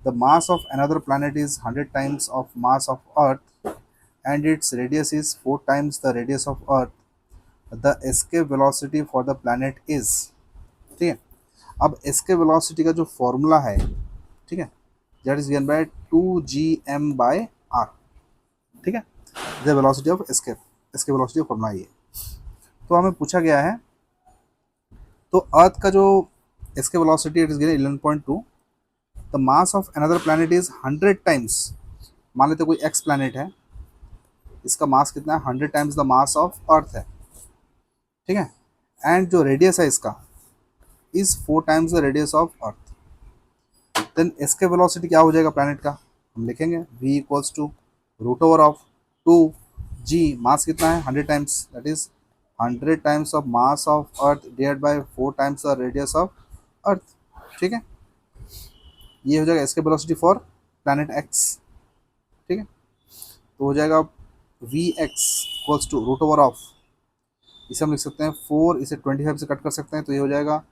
the mass of another planet is 100 times of mass of earth and its radius is 4 times the radius of earth, the escape velocity for the planet is, ठीक है। अब escape velocity का जो फॉर्मूला है, ठीक है, that is given by 2Gm/r, ठीक है, the velocity of escape velocity का फॉर्मूला ये। तो हमें पूछा गया है, तो अर्थ का जो escape velocity it is given 11.2, the mass of another planet is 100 times, मान लेते कोई एक्स प्लैनेट है, इसका मास कितना है, 100 times the mass of earth है, ठीक है, एंड जो रेडियस है इसका is 4 times the radius of earth, then इसके वेलोसिटी क्या हो जाएगा प्लैनेट का, हम लिखेंगे v equals to root over of 2g, mass कितना है 100 times, that is 100 times of mass of earth divide by 4 times the radius of earth, ठीक है, ये हो जाएगा इसके वेलोसिटी फॉर प्लैनेट एक्स, ठीक है, तो हो जाएगा V X equals to root over of, इसे हम लिख सकते हैं 4, इसे 25 से कट कर सकते हैं तो ये हो जाएगा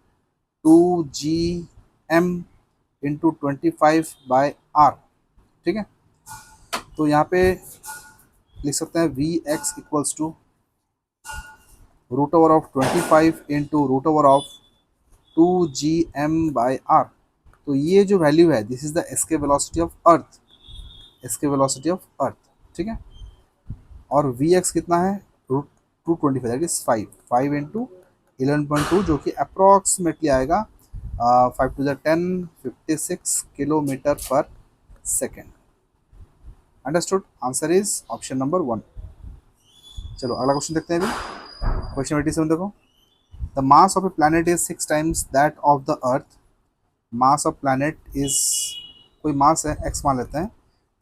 2gm इंटू 25/r, ठीक है, तो यहाँ पे लिख सकते हैं V X equals to root over of 25 into root over of 2gm/r, तो ये जो वैल्यू है this is the escape velocity of earth, escape velocity of earth, ठीक है, और वी एक्स कितना है रूट 225 दैट इज 5 इंटू 11.2 जो कि अप्रॉक्सीमेटली आएगा 5 to the 10 56 kilometre per second. Understood, answer is option number 1। चलो अगला क्वेश्चन देखते हैं अभी, क्वेश्चन 87 देखो, the mass of a planet is 6 times that of the earth, mass of planet is, कोई मास है एक्स मान लेते हैं,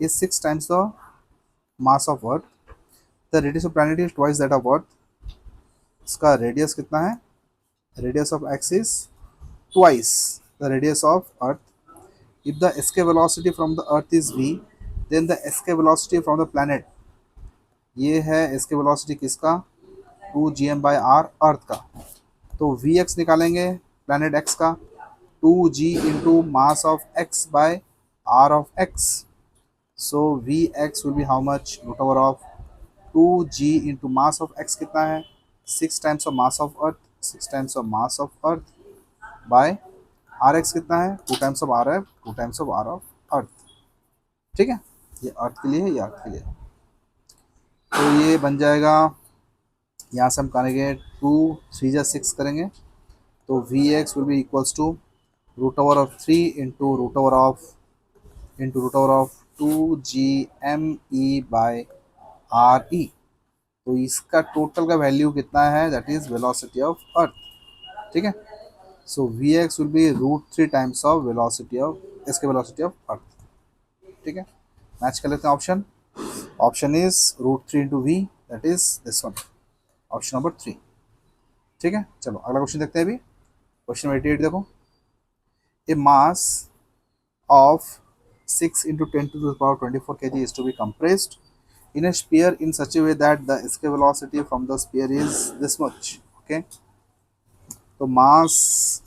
is 6 times the mass of earth, the radius of planet is twice that of अर्थ, इसका रेडियस कितना है, radius of X is twice the radius of earth, if the escape velocity from the earth is v, then the escape velocity from the planet, ये है escape velocity किसका, 2gm/r अर्थ का, तो vx निकालेंगे planet x का, 2g into mass of x by r of x, so vx will be how much, root over of 2g into mass of x कितना है, 6 times of mass of earth, 6 times of mass of earth by R X कितना है, 2 times of R F, 2 times of R of earth, ठीक है, ये अर्थ के लिए है, ये अर्थ के लिए, तो ये बन जाएगा, यहाँ से हम करेंगे 2 3 जा 6 करेंगे, तो V X will be equals to root over of 3 into root over of 2gme/re, तो इसका टोटल का वैल्यू कितना है, that is velocity of earth, ठीक है, so vx will be √3 times of velocity of इसके velocity of earth, ठीक है, मैच कर लेते हैं option, option is √3 into v, that is this one, option number 3, ठीक है। चलो अगला क्वेश्चन देखते हैं अभी, क्वेश्चन 88 देखो, ए मास of 6 into 10 to the power 24 kg is to be compressed in a sphere in such a way that the escape velocity from the sphere is this much, okay, तो mass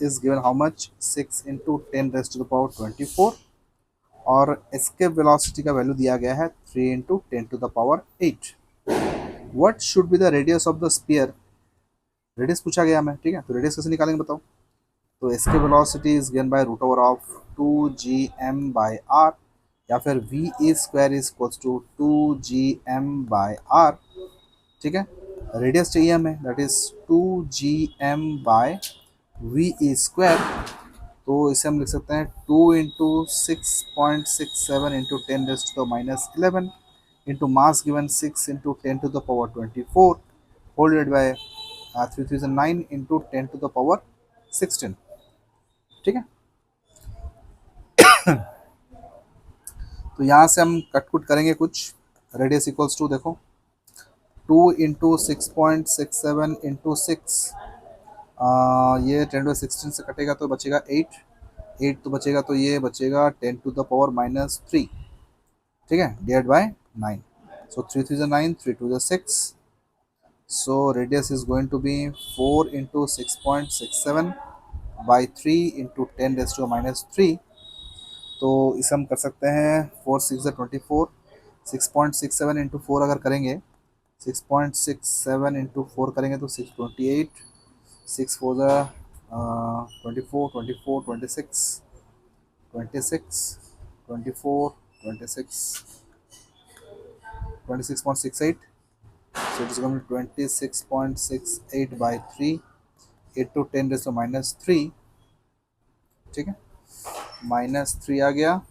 is given how much, 6 into 10 raise to the power 24, और एस्केप वेलोसिटी का वैल्यू दिया गया है 3 into 10 to the power 8, what should be the radius of the sphere, radius पूछा गया हमें, ठीक है, तो रेडियस कैसे निकालेंगे बताओ, तो escape velocity is given by root over of 2gm/r, या फिर v e square is equals to 2gm/r, ठीक है, रेडियस चाहिए हमें, दैट इज 2gm/v स्क्वायर, तो इसे हम लिख सकते हैं 2 into 6.67 into 10 raise to the -11 into mass given 6 into 10 to the power 24 whole divide by 3009 into 10 to the power 16, ठीक है, तो यहाँ से हम कट करेंगे कुछ, रेडियस इक्वल्स टू देखो 2 इंटू 6.67 इंटू 6, ये 10 to 16 से कटेगा तो बचेगा 8, 8 तो बचेगा, तो ये बचेगा 10 टू द पावर -3, ठीक है, divide by 9, so 3 3 to the 6, so radius is going to be 4 into 6.67 by 3 into 10 raise to -3, तो इसे हम कर सकते हैं 4 6 24, 6.67 इंटू 4 अगर करेंगे, 6.67 इंटू 4 करेंगे तो 628, 6 4 24 24 26 26 24 26 26.68, so it is going to be 26.68 by 3, 8 to 10 raise to -3, ठीक है, -3 आ गया,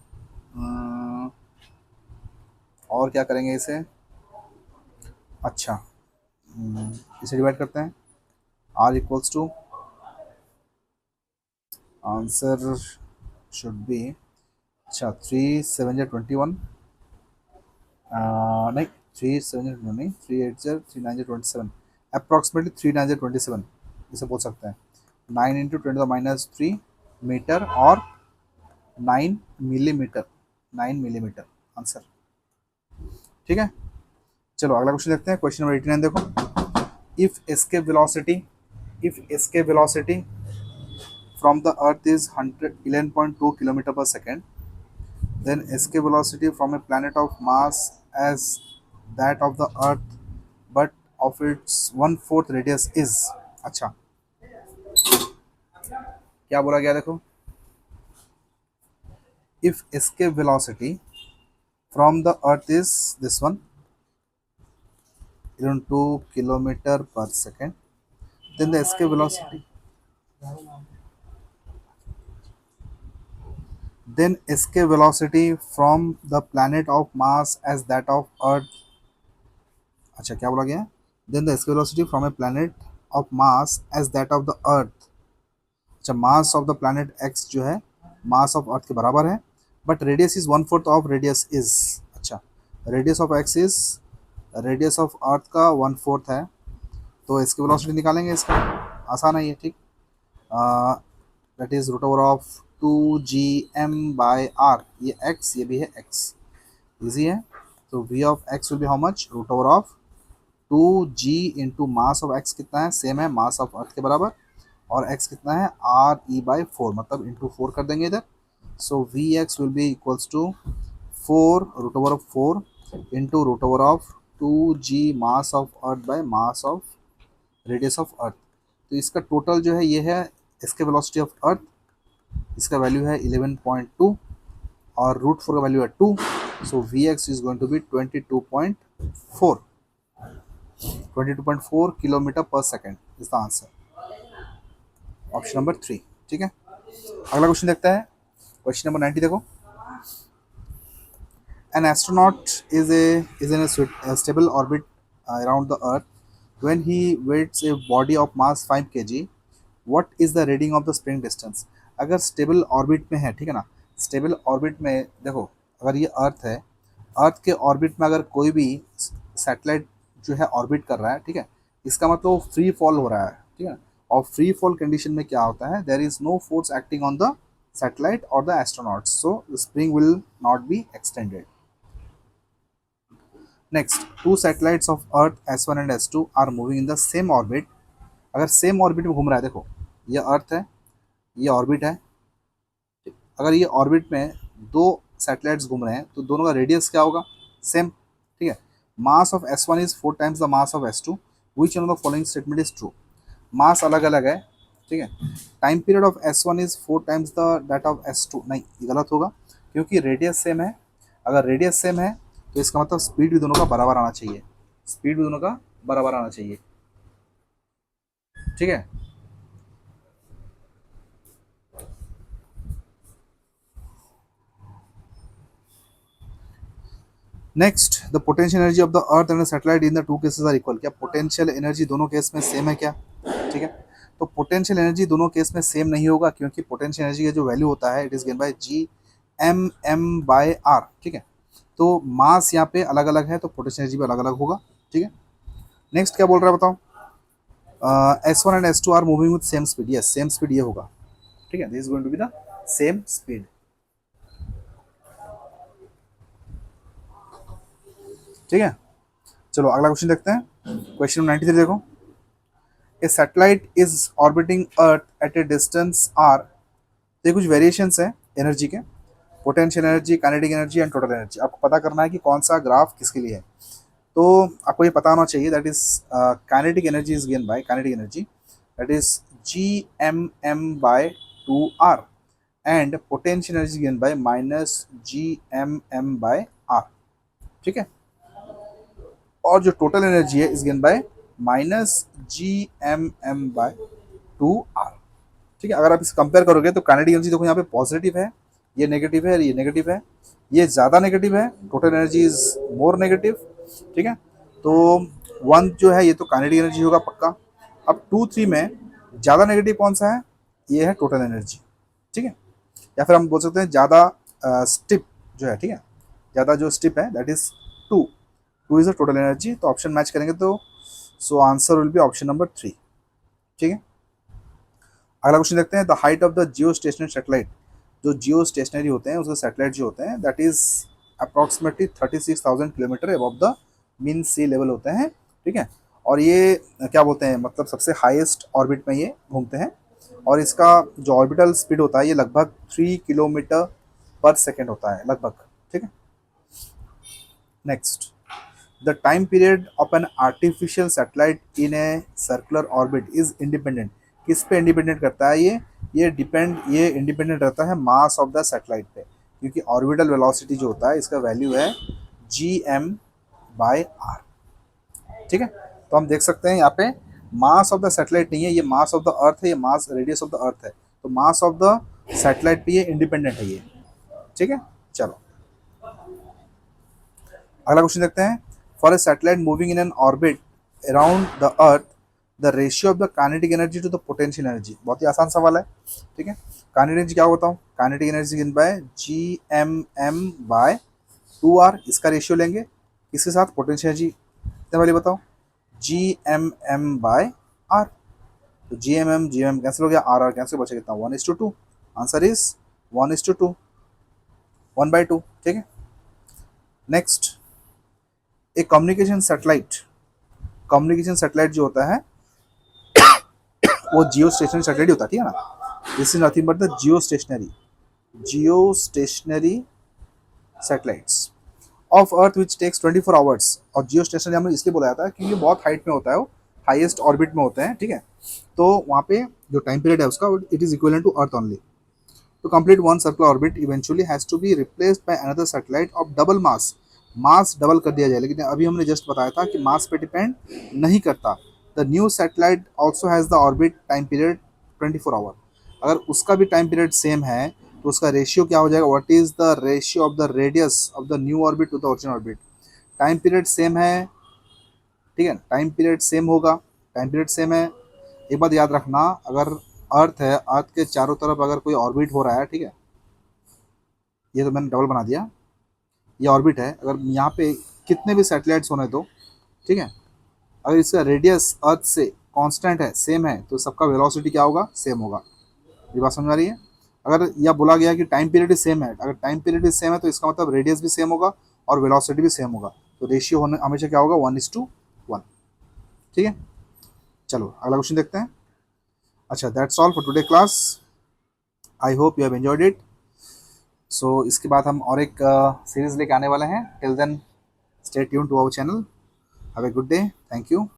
और क्या करेंगे इसे, अच्छा इसे डिवाइड करते हैं, R equals to, answer should be, अच्छा 3 7 21, नहीं 3 7 नहीं, 3 8 3 9 27, अप्रॉक्सीमेटली 3 9 27 इसे बोल सकते हैं, 9 × 10⁻³ मीटर और 9 मिलीमीटर, 9 मिलीमीटर आंसर। ठीक है, चलो अगला क्वेश्चन देखते हैं, क्वेश्चन नंबर 89 देखो। If escape velocity, if escape velocity from the earth is 11.2 kilometer per second, then escape velocity from a planet of mass as that of the earth but of its 1/4 radius is, अच्छा क्या बोला गया देखो, if escape velocity from the earth is this one 2 kilometer per second, then the escape velocity, then escape velocity from the planet of mass as that of earth, अच्छा क्या बोला गया, then the escape velocity from a planet of mass as that of the earth, अच्छा mass of the planet X जो है मास ऑफ अर्थ के बराबर है, but radius is 1/4 of radius is, अच्छा radius of X is radius of earth का 1/4 है, तो इसकी वेलोसिटी निकालेंगे इसका, आसान है ये, ठीक, that is √over of 2gm/r, ये x ये भी है x, इजी है, तो v of x will be how much, √over of 2g into mass of x कितना है, सेम है मास ऑफ अर्थ के बराबर, और x कितना है re/4, मतलब इंटू 4 कर देंगे इधर, so V X will be equals to 4 √ओवर ऑफ 4 इंटू √ओवर of 2g mass of earth by mass of radius of earth, तो इसका टोटल जो है ये है इसके वेलोसिटी ऑफ अर्थ, इसका वैल्यू है 11.2 और √4 का वैल्यू है 2, so V X is going to be 22.4 kilometre per second is the answer, option number 3, ठीक है। अगला क्वेश्चन देखते हैं, क्वेश्चन नंबर 90 देखो। An astronaut is in a stable orbit around the earth when he weights a body of mass 5 kg, what is the reading of the spring distance, अगर स्टेबल ऑर्बिट में है, ठीक है ना, स्टेबल ऑर्बिट में देखो, अगर ये अर्थ है, अर्थ के ऑर्बिट में अगर कोई भी सैटेलाइट जो है ऑर्बिट कर रहा है, ठीक है, इसका मतलब फ्री फॉल हो रहा है, ठीक है, और फ्री फॉल कंडीशन में क्या होता है, there is no force acting on the satellite और the astronauts, so the spring will not be extended. Next, two satellites of earth S1 and S2 are moving in the same orbit, अगर सेम ऑर्बिट में घूम रहा है, देखो ये अर्थ है, ये ऑर्बिट है, अगर ये ऑर्बिट में दो सैटेलाइट्स घूम रहे हैं तो दोनों का रेडियस क्या होगा, सेम, ठीक है, mass of S1 is 4 times the mass of S2, which one of the following statement is true, mass अलग अलग है, ठीक है, time period of S1 is 4 times the that of S2, नहीं ये गलत होगा, क्योंकि रेडियस सेम है, अगर रेडियस सेम है तो इसका मतलब स्पीड भी दोनों का बराबर आना चाहिए, स्पीड भी दोनों का बराबर आना चाहिए, ठीक है। Next, the potential energy of the earth and satellite in the two cases are equal, क्या पोटेंशियल एनर्जी दोनों केस में सेम है क्या, ठीक है, तो पोटेंशियल एनर्जी दोनों केस में सेम नहीं होगा, क्योंकि पोटेंशियल एनर्जी का जो वैल्यू होता है it is given bye Gm/m/r, ठीक है, तो मास यहाँ पे अलग अलग है तो पोटेंशियल एनर्जी भी अलग अलग होगा, ठीक है। नेक्स्ट क्या बोल रहा है बताओ, S1 and S2 are moving with same speed, yes same speed ये होगा, ठीक है, this is going to be the same speed, ठीक है। चलो अगला क्वेश्चन देखते हैं, क्वेश्चन 93 देखो। A satellite is orbiting earth at a distance r, तो ये कुछ वेरिएशंस है एनर्जी के, potential energy, kinetic energy and total energy, आपको पता करना है कि कौन सा ग्राफ किसके लिए है, तो आपको ये पता होना चाहिए, that is kinetic energy is given bye kinetic energy that is Gmm/2r and potential energy given by -Gmm/r, ठीक है, और जो टोटल एनर्जी है इज गिवन बाय -Gmm/2r, ठीक है। अगर आप इसे कंपेयर करोगे तो काइनेटिक एनर्जी देखो यहाँ पे पॉजिटिव है, ये नेगेटिव है, ये नेगेटिव है, ये ज़्यादा नेगेटिव है, total energy is more negative. ठीक है, तो 1 जो है ये तो काइनेटिक एनर्जी होगा पक्का। अब 2 3 में ज़्यादा नेगेटिव कौन सा है, ये है टोटल एनर्जी। ठीक है, या फिर हम बोल सकते हैं ज़्यादा स्टिप जो है, ठीक है, ज़्यादा जो स्टिप है that is 2, 2 is the total energy. तो ऑप्शन मैच करेंगे तो so answer will be option number 3। ठीक है, अगला क्वेश्चन देखते हैं, the height of the Jio stationery satellite. जो जियो स्टेशनरी होते हैं उसके सैटेलाइट जो होते हैं that is approximately 36,000 kilometre above the mean sea level होते हैं। ठीक है, और ये क्या बोलते हैं, मतलब सबसे हाईएस्ट ऑर्बिट में ये घूमते हैं, और इसका जो ऑर्बिटल स्पीड होता है ये लगभग 3 किलोमीटर पर सेकेंड होता है लगभग। ठीक है, next, the time period of an artificial satellite in a circular orbit is independent. किस पे इंडिपेंडेंट करता है ये इंडिपेंडेंट रहता है मास ऑफ द सैटेलाइट पे, क्योंकि ऑर्बिटल वेलोसिटी जो होता है इसका वैल्यू है gm/r। ठीक है, तो हम देख सकते हैं यहाँ पे मास ऑफ द सैटेलाइट नहीं है, ये मास ऑफ द अर्थ है, ये मास रेडियस ऑफ द अर्थ है, तो मास ऑफ द सैटेलाइट पे ये इंडिपेंडेंट है ये। ठीक है, चलो अगला क्वेश्चन देखते हैं, for a satellite moving in an orbit around the earth the ratio of the kinetic energy to the potential energy. बहुत ही आसान सवाल है। ठीक है, काइनेटिक एनर्जी क्या बताऊँ, काइनेटिक एनर्जी गिन बाय gmm/2r, इसका रेशियो लेंगे इसके साथ पोटेंशियल एनर्जी कितने वाली बताओ, gmm/r। तो gmm कैंसिल हो गया, r कैंसिल, बचा कितना 1:2। Answer is 1:2, 1/2। ठीक है, नेक्स्ट, एक कम्युनिकेशन सैटेलाइट जो होता है वो जियो स्टेशनरी सैटेलाइट होता है। ठीक है ना, this is nothing but the geostationary satellites of earth which takes 24 hours. और जियो स्टेशनरी हमने इसलिए बोला जाता है क्योंकि बहुत हाइट में होता है, वो हाईएस्ट ऑर्बिट में होते हैं। ठीक है, तो वहाँ पे जो टाइम पीरियड है उसका it is equal to earth only. To complete one circular orbit eventually has to be replaced by another satellite of double mass। Mass double कर दिया जाए, लेकिन अभी हमने जस्ट बताया था कि मास पे डिपेंड नहीं करता। The new satellite also has the orbit time period 24 hour. अगर उसका भी टाइम पीरियड सेम है तो उसका रेशियो क्या हो जाएगा, what is the ratio of the radius of the new orbit to the original orbit. Time period same है, ठीक है, टाइम पीरियड सेम होगा, टाइम पीरियड सेम है। एक बात याद रखना, अगर अर्थ है, अर्थ के चारों तरफ अगर कोई ऑर्बिट हो रहा है, ठीक है, ये तो मैंने डबल बना दिया, ये ऑर्बिट है, अगर यहाँ पे कितने भी सैटेलाइट्स होने दो, ठीक है, अगर इसका रेडियस अर्थ से कांस्टेंट है, सेम है, तो सबका वेलोसिटी क्या होगा, सेम होगा। ये बात समझ आ रही है। अगर यह बोला गया कि टाइम पीरियड भी सेम है, अगर टाइम पीरियड भी सेम है तो इसका मतलब रेडियस भी सेम होगा और वेलोसिटी भी सेम होगा, तो रेशियो होने हमेशा क्या होगा, 1:1। ठीक है, चलो अगला क्वेश्चन देखते हैं। अच्छा, that's all for today class, I hope you have enjoyed it. So इसके बाद हम और एक सीरीज लेके आने वाले हैं। Till then stay tuned to our channel. Have a good day, thank you.